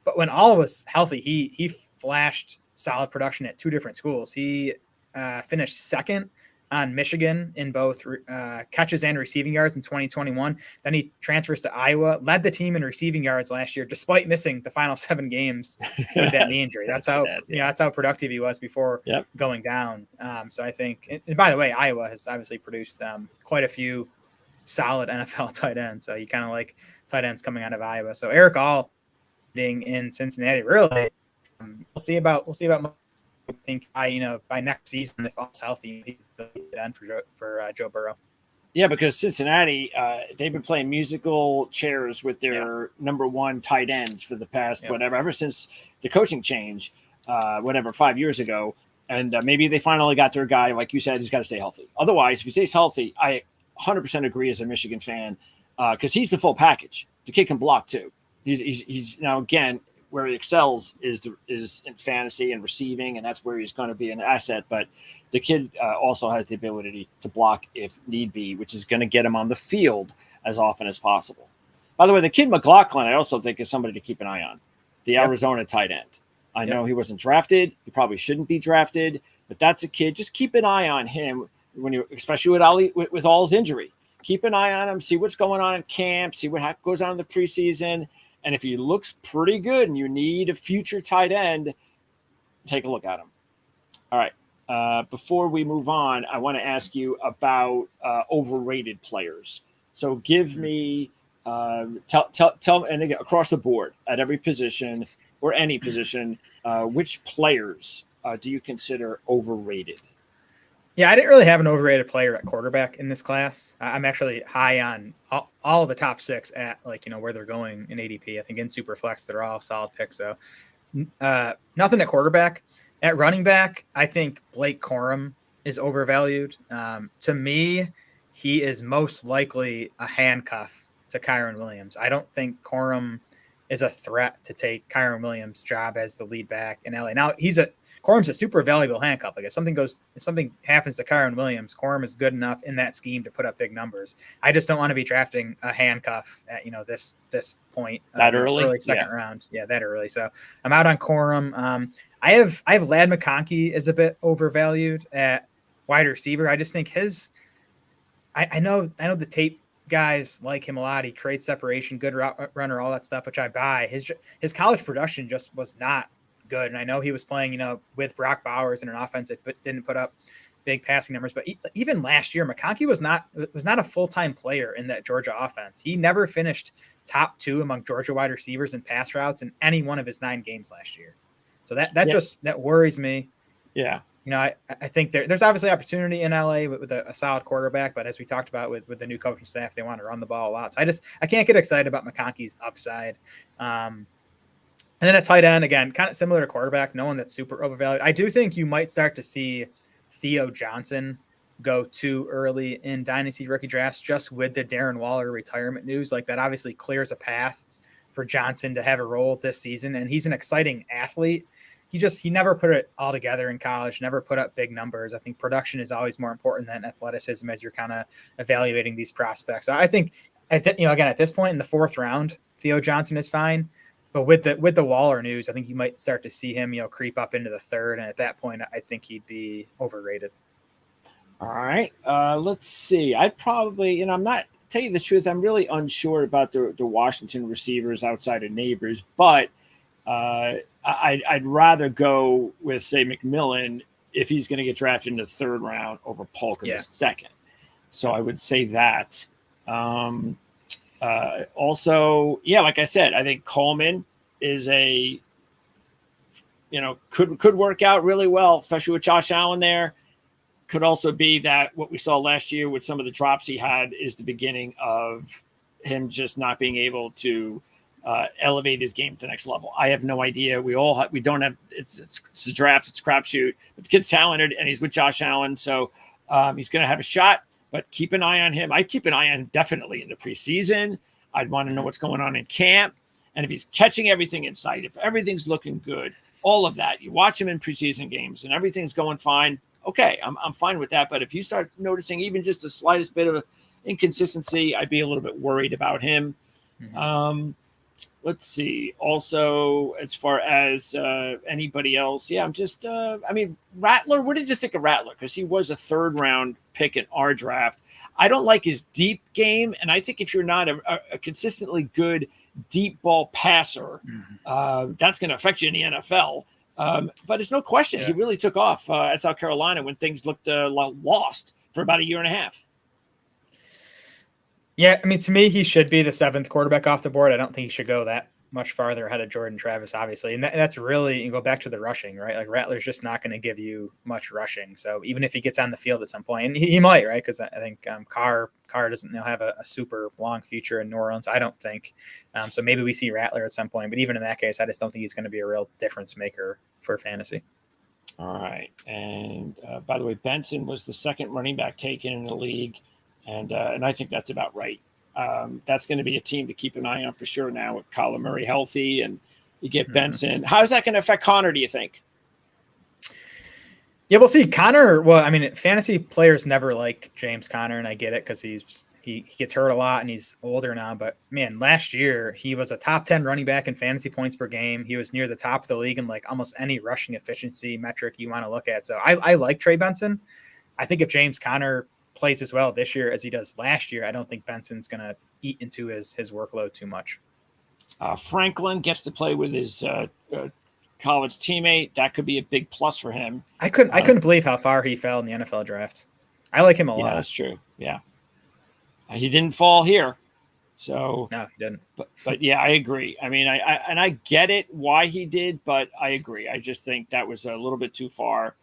But when all was healthy, he flashed solid production at 2 different schools. He finished 2nd on Michigan in both catches and receiving yards in 2021. Then he transfers to Iowa, led the team in receiving yards last year, despite missing the final 7 games with that knee injury. That's how productive he was before going down. So I think, and by the way, Iowa has obviously produced quite a few solid NFL tight ends. So you kind of like tight ends coming out of Iowa. So Eric All in Cincinnati, really, we'll see about. I think by next season, if all's healthy, he's the end for Joe Burrow. Yeah, because Cincinnati, they've been playing musical chairs with their number 1 tight ends for the past ever since the coaching change, 5 years ago. And maybe they finally got their guy. Like you said, he's got to stay healthy. Otherwise, if he stays healthy, I 100% agree as a Michigan fan, because he's the full package. The kid can block too. He's now, again, where he excels is in fantasy and receiving, and that's where he's going to be an asset. But the kid also has the ability to block if need be, which is going to get him on the field as often as possible. By the way, the kid McLaughlin, I also think, is somebody to keep an eye on. The Arizona tight end. I know he wasn't drafted. He probably shouldn't be drafted, but that's a kid. Just keep an eye on him especially with All's injury. Keep an eye on him. See what's going on in camp. See what goes on in the preseason. And if he looks pretty good and you need a future tight end, take a look at him. All right. Before we move on, I want to ask you about overrated players. So give me, tell, and again, across the board at every position or any position, which players do you consider overrated? Yeah, I didn't really have an overrated player at quarterback in this class. I'm actually high on all the top 6 at where they're going in ADP. I think in Superflex, they're all solid picks. So nothing at quarterback. At running back, I think Blake Corum is overvalued. To me, he is most likely a handcuff to Kyren Williams. I don't think Corum is a threat to take Kyren Williams' job as the lead back in LA. Now, Corum's a super valuable handcuff. Like if something happens to Kyren Williams, Corum is good enough in that scheme to put up big numbers. I just don't want to be drafting a handcuff at this point that early second round. Yeah, that early. So I'm out on Corum. I have Ladd McConkey is a bit overvalued at wide receiver. I just think I know the tape guys like him a lot. He creates separation, good route runner, all that stuff, which I buy. His college production just was not good. And I know he was playing, with Brock Bowers in an offense that didn't put up big passing numbers. But even last year, McConkey was not a full-time player in that Georgia offense. He never finished top 2 among Georgia wide receivers in pass routes in any one of his 9 games last year. So that worries me. Yeah. I think there's obviously opportunity in LA with a solid quarterback, but as we talked about with the new coaching staff, they want to run the ball a lot. So I can't get excited about McConkey's upside. And then at tight end, again, kind of similar to quarterback, no one that's super overvalued. I do think you might start to see Theo Johnson go too early in Dynasty rookie drafts, just with the Darren Waller retirement news. Like that obviously clears a path for Johnson to have a role this season. And he's an exciting athlete. He never put it all together in college, never put up big numbers. I think production is always more important than athleticism as you're kind of evaluating these prospects. So I think, again, at this point in the 4th round, Theo Johnson is fine. But with the Waller news, I think you might start to see him, creep up into the 3rd. And at that point, I think he'd be overrated. All right. Let's see. I'd probably, I'm not, tell you the truth, I'm really unsure about the Washington receivers outside of Neighbors, but I'd rather go with, say, McMillan if he's going to get drafted in the 3rd round over Polk in the 2nd. So I would say that. Also, like I said, I think Coleman is could work out really well, especially with Josh Allen there. Could also be that what we saw last year with some of the drops he had is the beginning of him just not being able to elevate his game to the next level. I have no idea. We don't have. It's a draft. It's a crapshoot. But the kid's talented, and he's with Josh Allen, so he's going to have a shot. But keep an eye on him. I'd keep an eye on him definitely in the preseason. I'd want to know what's going on in camp, and if he's catching everything in sight, if everything's looking good, all of that. You watch him in preseason games, and everything's going fine. Okay, I'm fine with that. But if you start noticing even just the slightest bit of inconsistency, I'd be a little bit worried about him. Let's see. Also, as far as anybody else, I'm just, Rattler, what did you think of Rattler? Because he was a 3rd round pick in our draft. I don't like his deep game. And I think if you're not a consistently good deep ball passer, that's going to affect you in the NFL. But there's no question. He really took off at South Carolina when things looked lost for about a year and a half. Yeah, I mean, to me, he should be the 7th quarterback off the board. I don't think he should go that much farther ahead of Jordan Travis, obviously. And that's really, you go back to the rushing, right? Like Rattler's just not going to give you much rushing. So even if he gets on the field at some point, and he might, right? Because I think Carr doesn't have a super long future in New Orleans, I don't think. So maybe we see Rattler at some point. But even in that case, I just don't think he's going to be a real difference maker for fantasy. All right. And by the way, Benson was the 2nd running back taken in the league. And I think that's about right. That's going to be a team to keep an eye on for sure now with Kyler Murray healthy and you get Benson. How's that going to affect Connor, do you think? Yeah, we'll see. Connor, well, I mean, fantasy players never like James Conner, and I get it because he gets hurt a lot and he's older now. But, man, last year he was a top 10 running back in fantasy points per game. He was near the top of the league in like almost any rushing efficiency metric you want to look at. So I like Trey Benson. I think if James Conner plays as well this year as he does last year, I don't think Benson's going to eat into his workload too much. Franklin gets to play with his college teammate. That could be a big plus for him. I couldn't believe how far he fell in the NFL draft. I like him a lot. Yeah, that's true. Yeah. He didn't fall here. So no, he didn't. But yeah, I agree. I mean, I get it why he did, but I agree. I just think that was a little bit too far.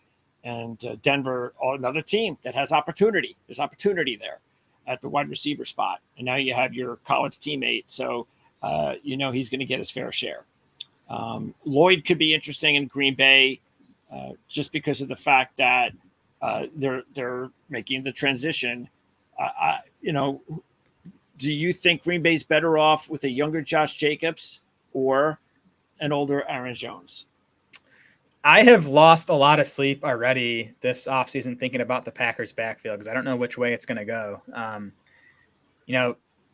And Denver, another team that has opportunity. There's opportunity there at the wide receiver spot. And now you have your college teammate. So, he's going to get his fair share. Lloyd could be interesting in Green Bay just because of the fact that they're making the transition. Do you think Green Bay's better off with a younger Josh Jacobs or an older Aaron Jones? I have lost a lot of sleep already this offseason thinking about the Packers backfield because I don't know which way it's going to go.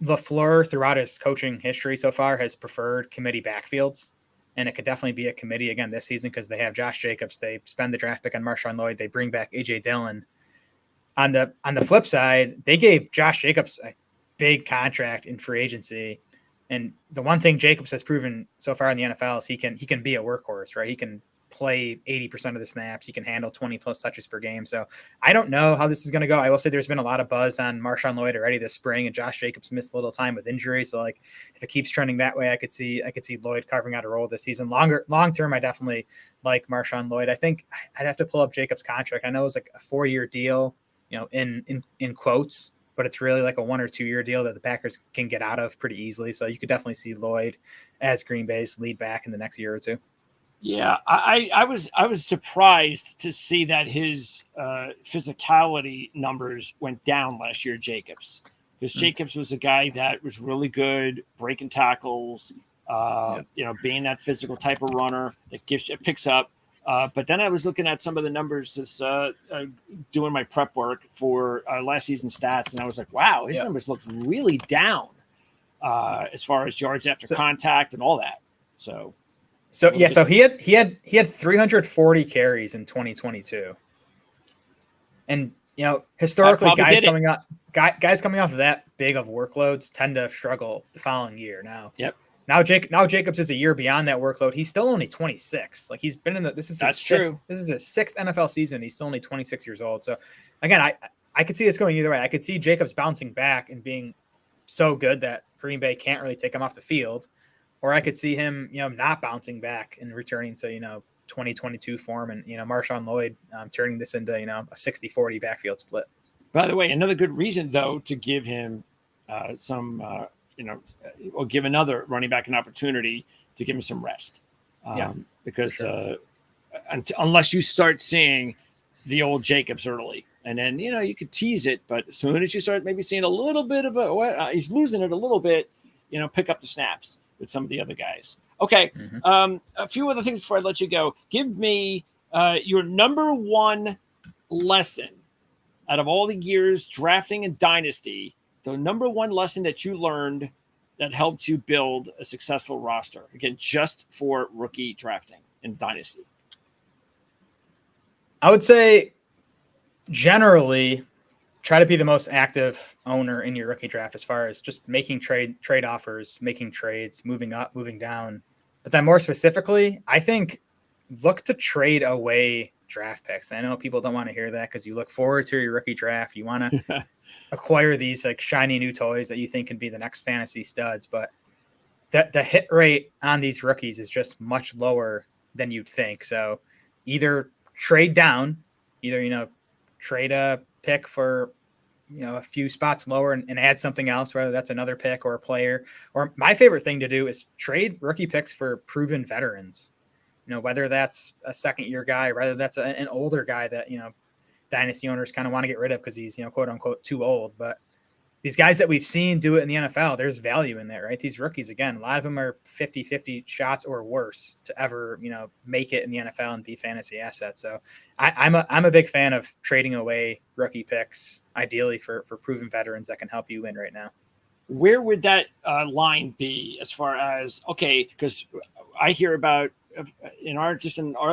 LaFleur throughout his coaching history so far has preferred committee backfields, and it could definitely be a committee again this season because they have Josh Jacobs. They spend the draft pick on Marshawn Lloyd. They bring back A.J. Dillon. On the flip side, they gave Josh Jacobs a big contract in free agency. And the one thing Jacobs has proven so far in the NFL is he can be a workhorse, right? He can play 80% of the snaps. He can handle 20 plus touches per game. So I don't know how this is going to go. I will say there's been a lot of buzz on Marshawn Lloyd already this spring, and Josh Jacobs missed a little time with injury. So like if it keeps trending that way, I could see Lloyd carving out a role this season. Long term, I definitely like Marshawn Lloyd. I think I'd have to pull up Jacobs' contract. I know it was like a 4-year deal, in quotes, but it's really like a 1 or 2 year deal that the Packers can get out of pretty easily. So you could definitely see Lloyd as Green Bay's lead back in the next year or two. Yeah, I was surprised to see that his physicality numbers went down last year, Jacobs, because Jacobs was a guy that was really good breaking tackles, being that physical type of runner that picks up. But then I was looking at some of the numbers, doing my prep work for last season's stats, and I was like, wow, his numbers looked really down as far as yards after contact and all that. So he had 340 carries in 2022, and historically guys coming off of that big of workloads tend to struggle the following year. Now Jacobs is a year beyond that workload. He's still only 26. Like he's been in this is his 6th NFL season. He's still only 26 years old. So again, I could see this going either way. I could see Jacobs bouncing back and being so good that Green Bay can't really take him off the field. Or I could see him, not bouncing back and returning to, 2022 form and, Marshawn Lloyd turning this into, a 60-40 backfield split. By the way, another good reason, though, to give him some or give another running back an opportunity to give him some rest. Because sure. Unless you start seeing the old Jacobs early, and then, you could tease it, but as soon as you start maybe seeing a little bit of he's losing it a little bit, pick up the snaps with some of the other guys. Okay. A few other things before I let you go. Give me your number one lesson out of all the years drafting in Dynasty, the number one lesson that you learned that helped you build a successful roster, again, just for rookie drafting in Dynasty. I would say generally try to be the most active owner in your rookie draft as far as just making trade offers, making trades, moving up, moving down. But then more specifically, I think look to trade away draft picks. I know people don't want to hear that because you look forward to your rookie draft. You want to acquire these like shiny new toys that you think can be the next fantasy studs. But the hit rate on these rookies is just much lower than you'd think. So either trade down, trade a pick for, a few spots lower and add something else, whether that's another pick or a player. Or my favorite thing to do is trade rookie picks for proven veterans. Whether that's a second-year guy, whether that's an older guy that, dynasty owners kind of want to get rid of because he's, quote unquote, too old. But these guys that we've seen do it in the NFL, there's value in that, right? These rookies, again, a lot of them are 50-50 shots or worse to ever, make it in the NFL and be fantasy assets. So I'm a big fan of trading away rookie picks, ideally for proven veterans that can help you win right now. Where would that line be as far as, okay, because I hear about in our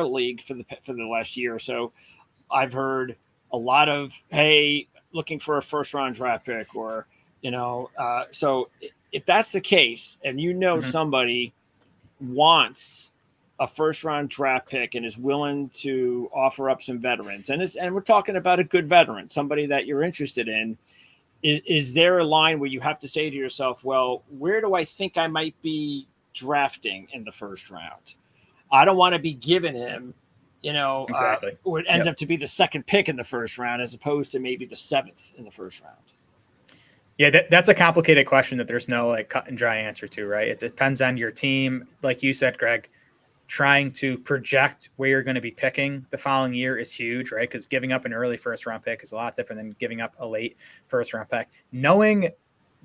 league for the last year or so, I've heard a lot of, hey, looking for a first round draft pick, or so if that's the case, and somebody wants a first round draft pick and is willing to offer up some veterans, and we're talking about a good veteran, somebody that you're interested in, is there a line where you have to say to yourself, well, where do I think I might be drafting in the first round? I don't want to be giving him, exactly. Or it ends up to be the second pick in the first round as opposed to maybe the seventh in the first round. Yeah, that's a complicated question that there's no like cut and dry answer to, right? It depends on your team. Like you said, Greg, trying to project where you're going to be picking the following year is huge, right? Because giving up an early first round pick is a lot different than giving up a late first round pick. Knowing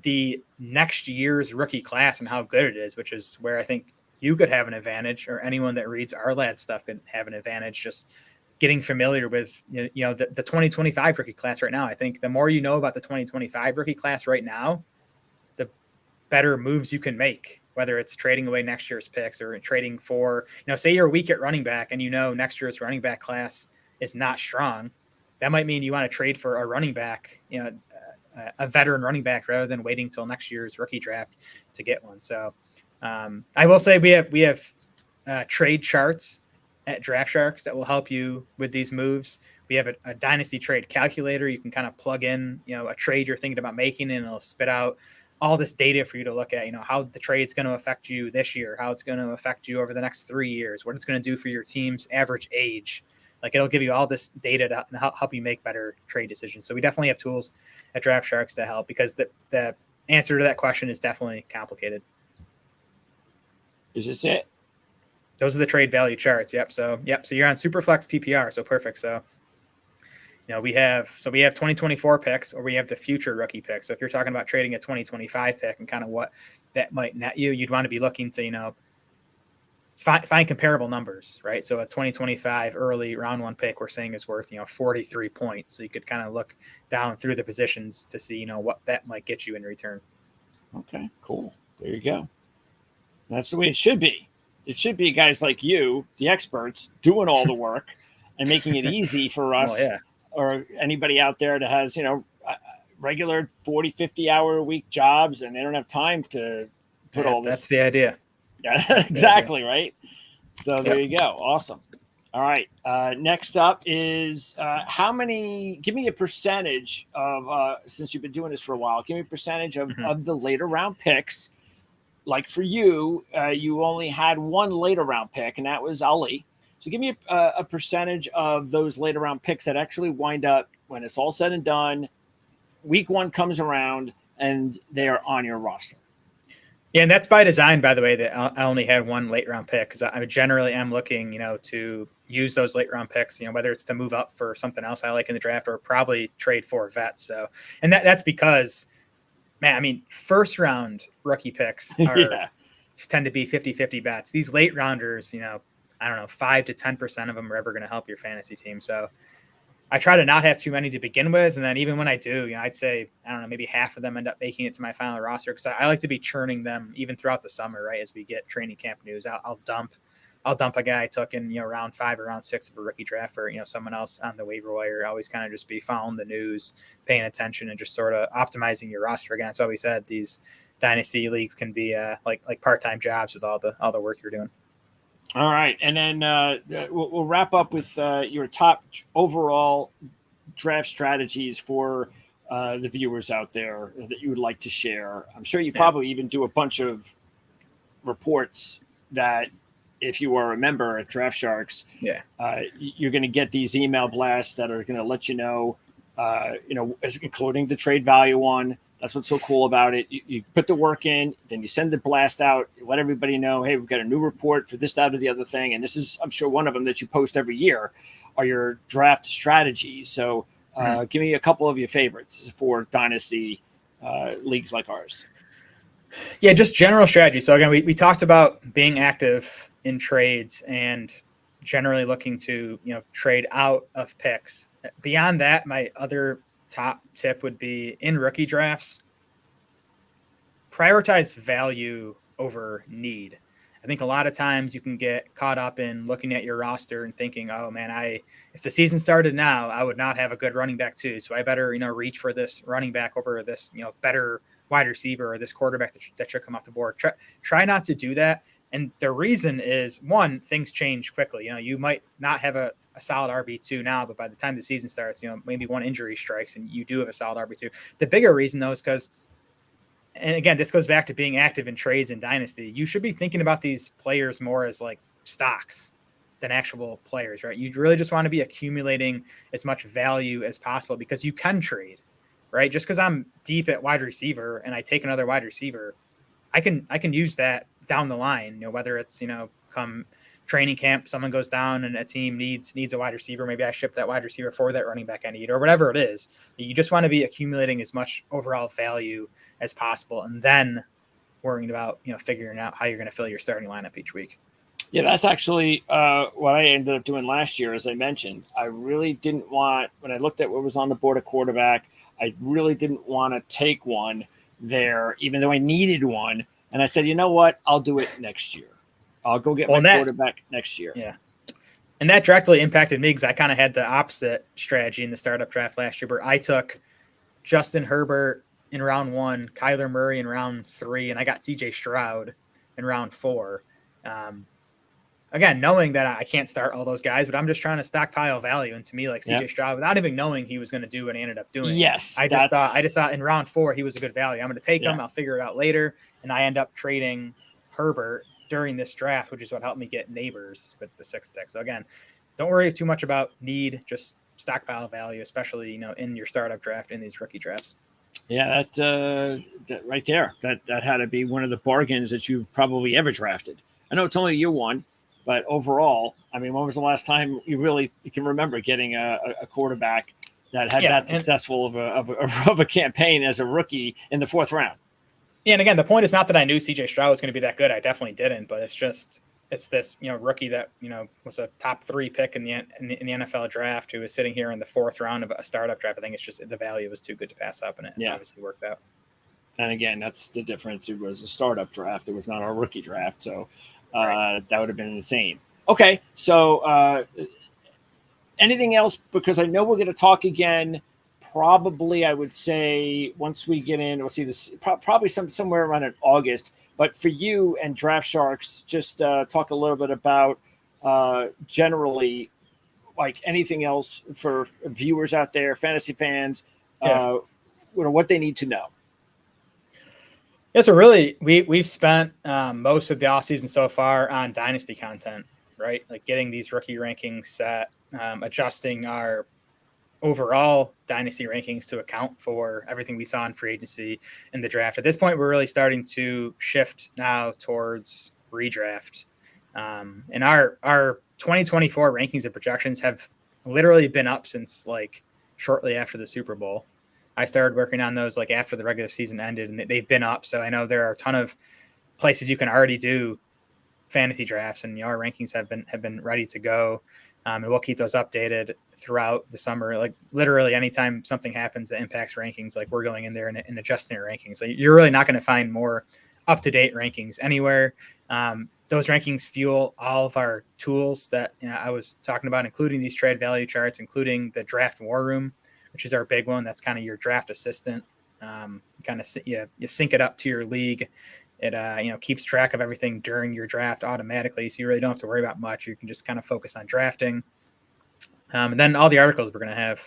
the next year's rookie class and how good it is, which is where I think you could have an advantage, or anyone that reads our lad stuff could have an advantage, just getting familiar with, the 2025 rookie class right now. I think the more you know about the 2025 rookie class right now, the better moves you can make, whether it's trading away next year's picks or trading for, say you're weak at running back and next year's running back class is not strong. That might mean you want to trade for a running back, a veteran running back, rather than waiting till next year's rookie draft to get one. So I will say we have trade charts at Draft Sharks that will help you with these moves. We have a dynasty trade calculator. You can kind of plug in, a trade you're thinking about making, and it'll spit out all this data for you to look at, how the trade's going to affect you this year, how it's going to affect you over the next 3 years, what it's going to do for your team's average age. Like, it'll give you all this data to help you make better trade decisions. So we definitely have tools at Draft Sharks to help, because the answer to that question is definitely complicated. Is this it? Those are the trade value charts. Yep. So you're on Superflex PPR. So perfect. So, we have 2024 picks, or we have the future rookie picks. So if you're talking about trading a 2025 pick and kind of what that might net you, you'd want to be looking to, find comparable numbers, right? So a 2025 early round one pick we're saying is worth, 43 points. So you could kind of look down through the positions to see, what that might get you in return. Okay, cool. There you go. That's the way it should be. It should be guys like you, the experts, doing all the work and making it easy for us or anybody out there that has, regular 40, 50 hour a week jobs, and they don't have time to put all this. That's the idea. Yeah, exactly. Right. So there you go. Awesome. All right. Next up is give me a percentage of, since you've been doing this for a while, give me a percentage of the later round picks. Like for you, you only had one later round pick, and that was Ali. So give me a percentage of those later round picks that actually wind up, when it's all said and done, week one comes around and they are on your roster. Yeah, and that's by design, by the way, that I only had one late round pick because I generally am looking, to use those late round picks, whether it's to move up for something else I like in the draft or probably trade for vets. So, and that's because, man, I mean, first round rookie picks Yeah. tend to be 50-50 bets. These late rounders, I don't know, 5 to 10% of them are ever going to help your fantasy team. So I try to not have too many to begin with. And then even when I do, I'd say, I don't know, maybe half of them end up making it to my final roster because I like to be churning them even throughout the summer, right? As we get training camp news, I'll dump a guy I took in, round 5 or round 6 of a rookie draft for, someone else on the waiver wire. Always kind of just be following the news, paying attention, and just sort of optimizing your roster. Again, that's why we said these dynasty leagues can be like part-time jobs with all the work you're doing. All right, and then we'll wrap up with your top overall draft strategies for the viewers out there that you would like to share. I'm sure you probably even do a bunch of reports that, if you are a member at Draft Sharks, you're going to get these email blasts that are going to let you know, including the trade value one. That's what's so cool about it. You put the work in, then you send the blast out, you let everybody know, hey, we've got a new report for this, that, or the other thing. And this is, I'm sure, one of them that you post every year are your draft strategies. So give me a couple of your favorites for Dynasty leagues like ours. Yeah, just general strategy. So again, we talked about being active in trades and generally looking to, trade out of picks. Beyond that, my other top tip would be in rookie drafts, prioritize value over need. I think a lot of times you can get caught up in looking at your roster and thinking, oh man, if the season started now, I would not have a good running back too. So I better, reach for this running back over this, better wide receiver or this quarterback that should come off the board. Try not to do that. And the reason is, one, things change quickly. You might not have a solid RB2 now, but by the time the season starts, maybe one injury strikes and you do have a solid RB2. The bigger reason, though, is because, and again, this goes back to being active in trades and dynasty. You should be thinking about these players more as like stocks than actual players, right? You really just want to be accumulating as much value as possible because you can trade, right? Just because I'm deep at wide receiver and I take another wide receiver, I can use that down the line, whether it's, come training camp, someone goes down and a team needs a wide receiver. Maybe I ship that wide receiver for that running back I need, or whatever it is. You just want to be accumulating as much overall value as possible, and then worrying about, figuring out how you're going to fill your starting lineup each week. Yeah, that's actually what I ended up doing last year. As I mentioned, I really didn't want, when I looked at what was on the board at quarterback, I really didn't want to take one there, even though I needed one. And I said, you know what? I'll do it next year. I'll go get my quarterback next year. Yeah. And that directly impacted me because I kind of had the opposite strategy in the startup draft last year, where I took Justin Herbert in round 1, Kyler Murray in round 3, and I got CJ Stroud in round 4. Again, knowing that I can't start all those guys, but I'm just trying to stockpile value. And to me, like CJ Stroud, without even knowing he was going to do what he ended up doing. Yes. I just thought in round 4, he was a good value. I'm going to take him. I'll figure it out later. And I end up trading Herbert during this draft, which is what helped me get Neighbors with the 6th pick. So again, don't worry too much about need, just stockpile value, especially, in your startup draft, in these rookie drafts. Yeah, that right there, that had to be one of the bargains that you've probably ever drafted. I know it's only year 1, but overall, I mean, when was the last time you can remember getting a quarterback that had that successful of a campaign as a rookie in the 4th round? Yeah, and again, the point is not that I knew CJ Stroud was going to be that good. I definitely didn't, but it's this rookie that was a top 3 pick in the NFL draft who was sitting here in the 4th round of a startup draft. I think it's just the value was too good to pass up, and it obviously worked out. And again, that's the difference. It was a startup draft. It was not our rookie draft, so that would have been insane. Okay, so anything else? Because I know we're going to talk again. Probably, I would say once we get in, we'll see this probably somewhere around in August. But for you and Draft Sharks, just talk a little bit about generally, like anything else for viewers out there, fantasy fans, what they need to know. Yeah, so really, we've spent most of the offseason so far on Dynasty content, right? Like getting these rookie rankings set, adjusting our overall dynasty rankings to account for everything we saw in free agency and the draft. At this point, we're really starting to shift now towards redraft. And our 2024 rankings and projections have literally been up since like shortly after the Super Bowl. I started working on those like after the regular season ended, and they've been up. So I know there are a ton of places you can already do fantasy drafts, and our rankings have been ready to go. And we'll keep those updated throughout the summer. Like literally anytime something happens that impacts rankings, like we're going in there and adjusting our rankings. So you're really not going to find more up-to-date rankings anywhere. Those rankings fuel all of our tools that I was talking about, including these trade value charts, including the draft war room, which is our big one. That's kind of your draft assistant. Kind of you sync it up to your league. It keeps track of everything during your draft automatically, so you really don't have to worry about much. You can just kind of focus on drafting. And then all the articles we're going to have,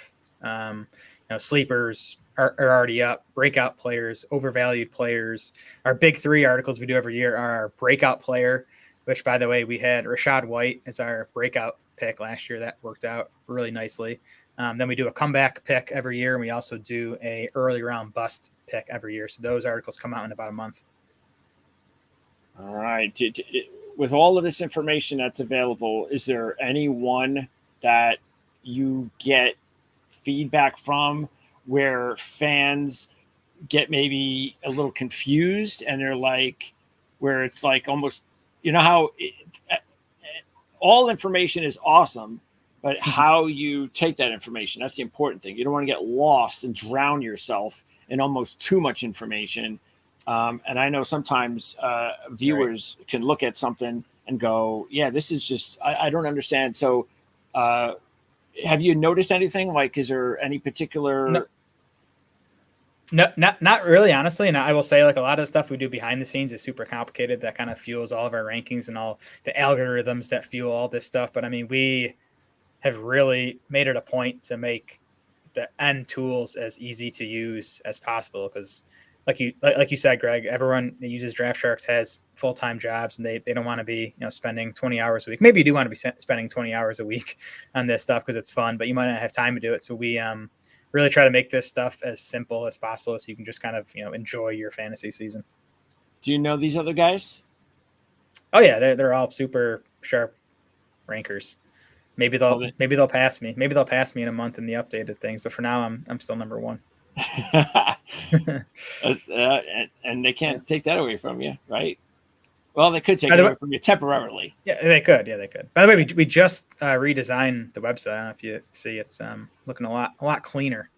sleepers are already up, breakout players, overvalued players. Our big 3 articles we do every year are our breakout player, which, by the way, we had Rashad White as our breakout pick last year. That worked out really nicely. Then we do a comeback pick every year, and we also do a early round bust pick every year. So those articles come out in about a month. All right. With all of this information that's available, is there any one that you get feedback from where fans get maybe a little confused and they're like, where it's like almost, how all information is awesome, but how you take that information, that's the important thing. You don't want to get lost and drown yourself in almost too much information. And I know sometimes viewers can look at something and go, yeah, this is just, I don't understand. So have you noticed anything? Like, is there any particular... No, not really, honestly. And I will say, like, a lot of the stuff we do behind the scenes is super complicated. That kind of fuels all of our rankings and all the algorithms that fuel all this stuff. But I mean, we have really made it a point to make the end tools as easy to use as possible, because like you said, Greg, everyone that uses Draft Sharks has full-time jobs, and they don't want to be spending 20 hours a week. Maybe you do want to be spending 20 hours a week on this stuff because it's fun, but you might not have time to do it. So we really try to make this stuff as simple as possible, so you can just kind of enjoy your fantasy season. Do you know these other guys? Oh yeah, they're all super sharp rankers. Maybe they'll pass me. Maybe they'll pass me in a month in the updated things. But for now, I'm still number 1. And they can't take that away from you, right? Well, they could take it away from you temporarily. Yeah, they could. By the way, we just redesigned the website. I don't know if you see, it's looking a lot cleaner.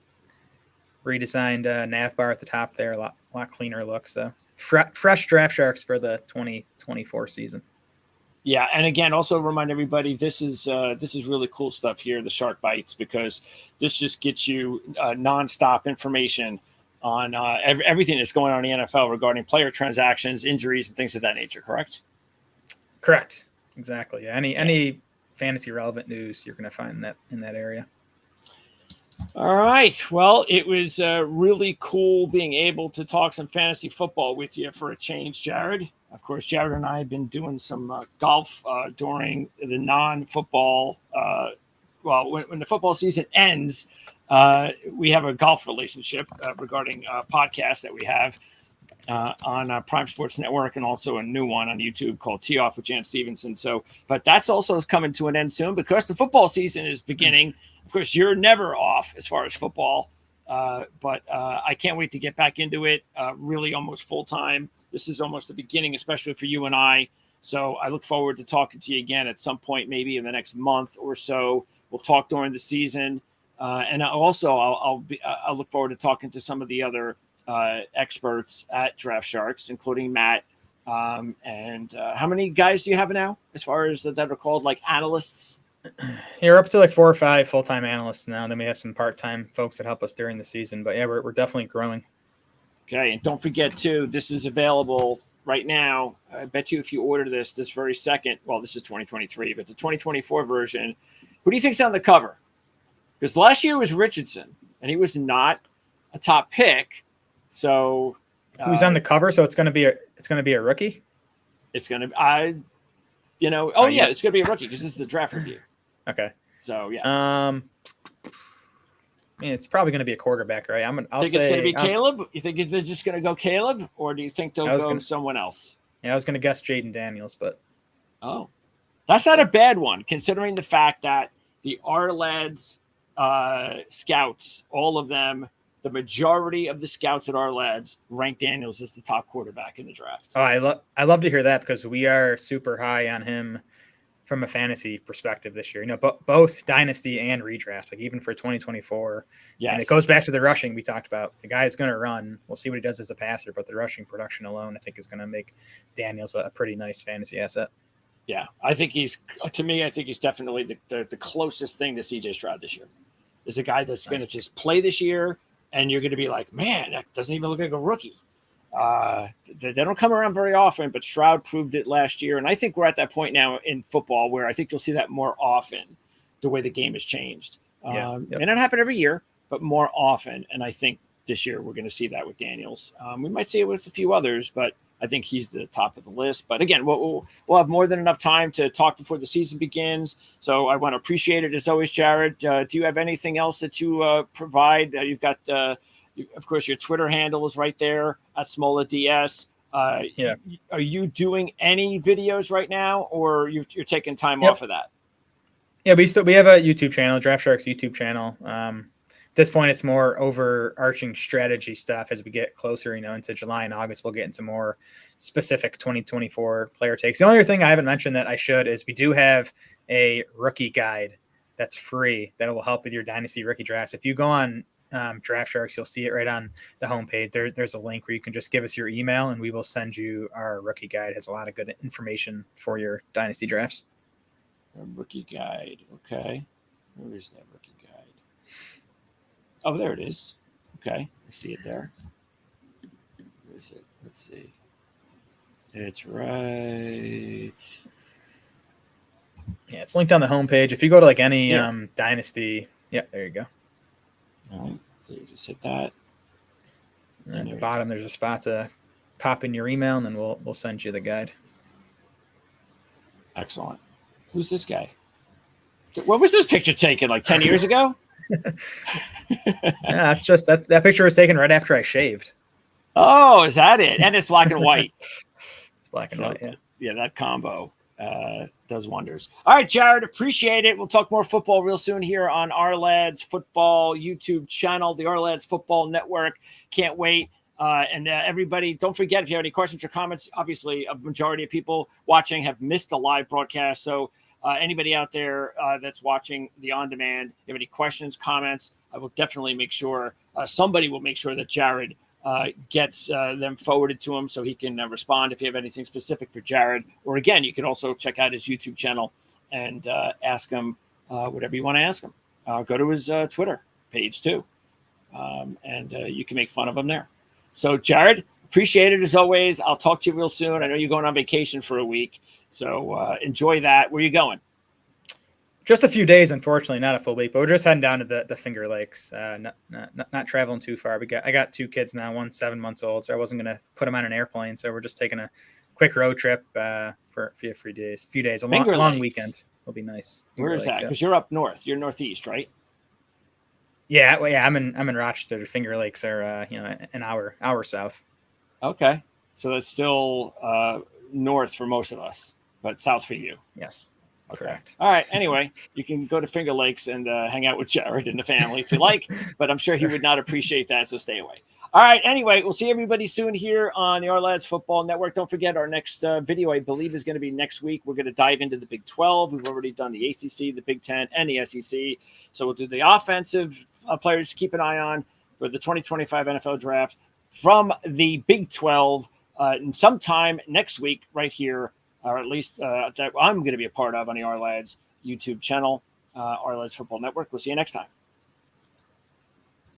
Redesigned nav bar at the top there, a lot cleaner look. So fresh Draft Sharks for the 2024 season. Yeah, and again, also remind everybody this is really cool stuff here, the Shark Bites, because this just gets you nonstop information on everything that's going on in the NFL regarding player transactions, injuries, and things of that nature. Correct? Correct. Exactly. Yeah. Any fantasy relevant news you're going to find in that area. All right. Well, it was really cool being able to talk some fantasy football with you for a change, Jared. Of course, Jared and I have been doing some golf during the non-football. When the football season ends, we have a golf relationship regarding podcasts that we have on Prime Sports Network, and also a new one on YouTube called Tee Off with Jan Stevenson. But that's also coming to an end soon because the football season is beginning. Of course, you're never off as far as football, but I can't wait to get back into it, really almost full time. This is almost the beginning, especially for you and I. So I look forward to talking to you again at some point, maybe in the next month or so. We'll talk during the season. And also I'll look forward to talking to some of the other experts at Draft Sharks, including Matt. And how many guys do you have now as far as that are called like analysts? You're up to like 4 or 5 full-time analysts now. Then we have some part-time folks that help us during the season. But yeah, we're definitely growing. Okay. And don't forget too, this is available right now. I bet you if you order this very second, well, this is 2023, but the 2024 version, who do you think's on the cover? Because last year was Richardson, and he was not a top pick. So who's on the cover? So it's going to be a rookie. It's going to it's going to be a rookie because this is a draft review. Okay. So yeah. I mean, it's probably going to be a quarterback, right? I'll think say it's going to be Caleb? You think they're just going to go Caleb, or do you think they'll go someone else? Yeah, I was going to guess Jaden Daniels, but that's not a bad one, considering the fact that the Ourlads scouts, all of them, the majority of the scouts at Ourlads rank Daniels as the top quarterback in the draft. Oh, I love to hear that, because we are super high on him from a fantasy perspective this year. Both dynasty and redraft, like even for 2024. Yes. And it goes back to the rushing we talked about. The guy's going to run. We'll see what he does as a passer, but the rushing production alone, I think, is going to make Daniels a pretty nice fantasy asset. Yeah, I think he's definitely the closest thing to CJ Stroud this year. Is a guy that's going to just play this year, and you're going to be like, man, that doesn't even look like a rookie. They don't come around very often, but Stroud proved it last year. And I think we're at that point now in football where I think you'll see that more often, the way the game has changed. May not happen every year, but more often. And I think this year we're going to see that with Daniels. We might see it with a few others, but I think he's the top of the list. But again, we'll have more than enough time to talk before the season begins. So I want to appreciate it as always, Jared. Do you have anything else that you provide? You've got of course, your Twitter handle is right there at Smola DS. Are you doing any videos right now, or you're taking time off of that? Yeah, we have a YouTube channel, Draft Sharks YouTube channel. At this point, it's more overarching strategy stuff. As we get closer, into July and August, we'll get into more specific 2024 player takes. The only other thing I haven't mentioned that I should is we do have a rookie guide that's free that will help with your dynasty rookie drafts. If you go on Draft Sharks, you'll see it right on the homepage. There's a link where you can just give us your email and we will send you our rookie guide. It has a lot of good information for your dynasty drafts. A rookie guide. Okay. Where is that rookie guide? Oh, there it is. Okay. I see it there. Where is it? Let's see. It's right. Yeah, it's linked on the homepage. If you go to like any dynasty, there you go. All right, so you just hit that. And at the bottom, there's a spot to pop in your email, and then we'll send you the guide. Excellent. Who's this guy? What was this picture taken, like 10 years ago? That's just that picture was taken right after I shaved. Oh, is that it? And it's black and white. It's black and white, yeah. Yeah, that combo does wonders. All right, Jared, appreciate it. We'll talk more football real soon here on Our Lads Football YouTube channel, the Our Lads Football Network. Can't wait. And everybody, don't forget, if you have any questions or comments, obviously a majority of people watching have missed the live broadcast. So anybody out there that's watching the on-demand, if you have any questions, comments, I will definitely make sure, somebody will make sure that Jared gets them forwarded to him so he can respond if you have anything specific for Jared. Or again, you can also check out his YouTube channel and ask him whatever you want to ask him. Go to his Twitter page too, and you can make fun of him there. So Jared, appreciate it as always. I'll talk to you real soon. I know you're going on vacation for a week, so enjoy that. Where are you going? Just a few days, unfortunately, not a full week, but we're just heading down to the Finger Lakes. Not traveling too far. I got 2 kids now, one's 7 months old, so I wasn't going to put them on an airplane. So we're just taking a quick road trip for a few days. A long weekend will be nice. Where is that? Because you're up north. You're northeast, right? Yeah. Well, yeah. I'm in Rochester. The Finger Lakes are an hour south. Okay, so that's still north for most of us, but south for you. Yes. Okay. Correct. All right. Anyway, you can go to Finger Lakes and hang out with Jared and the family if you like, but I'm sure he would not appreciate that, so stay away. All right. Anyway, we'll see everybody soon here on the Our Lads Football Network. Don't forget our next video, I believe, is going to be next week. We're going to dive into the Big 12. We've already done the ACC, the Big 10, and the SEC. So we'll do the offensive players to keep an eye on for the 2025 NFL Draft from the Big 12 and sometime next week right here, or at least that I'm going to be a part of on the Our Lads YouTube channel, Our Lads Football Network. We'll see you next time.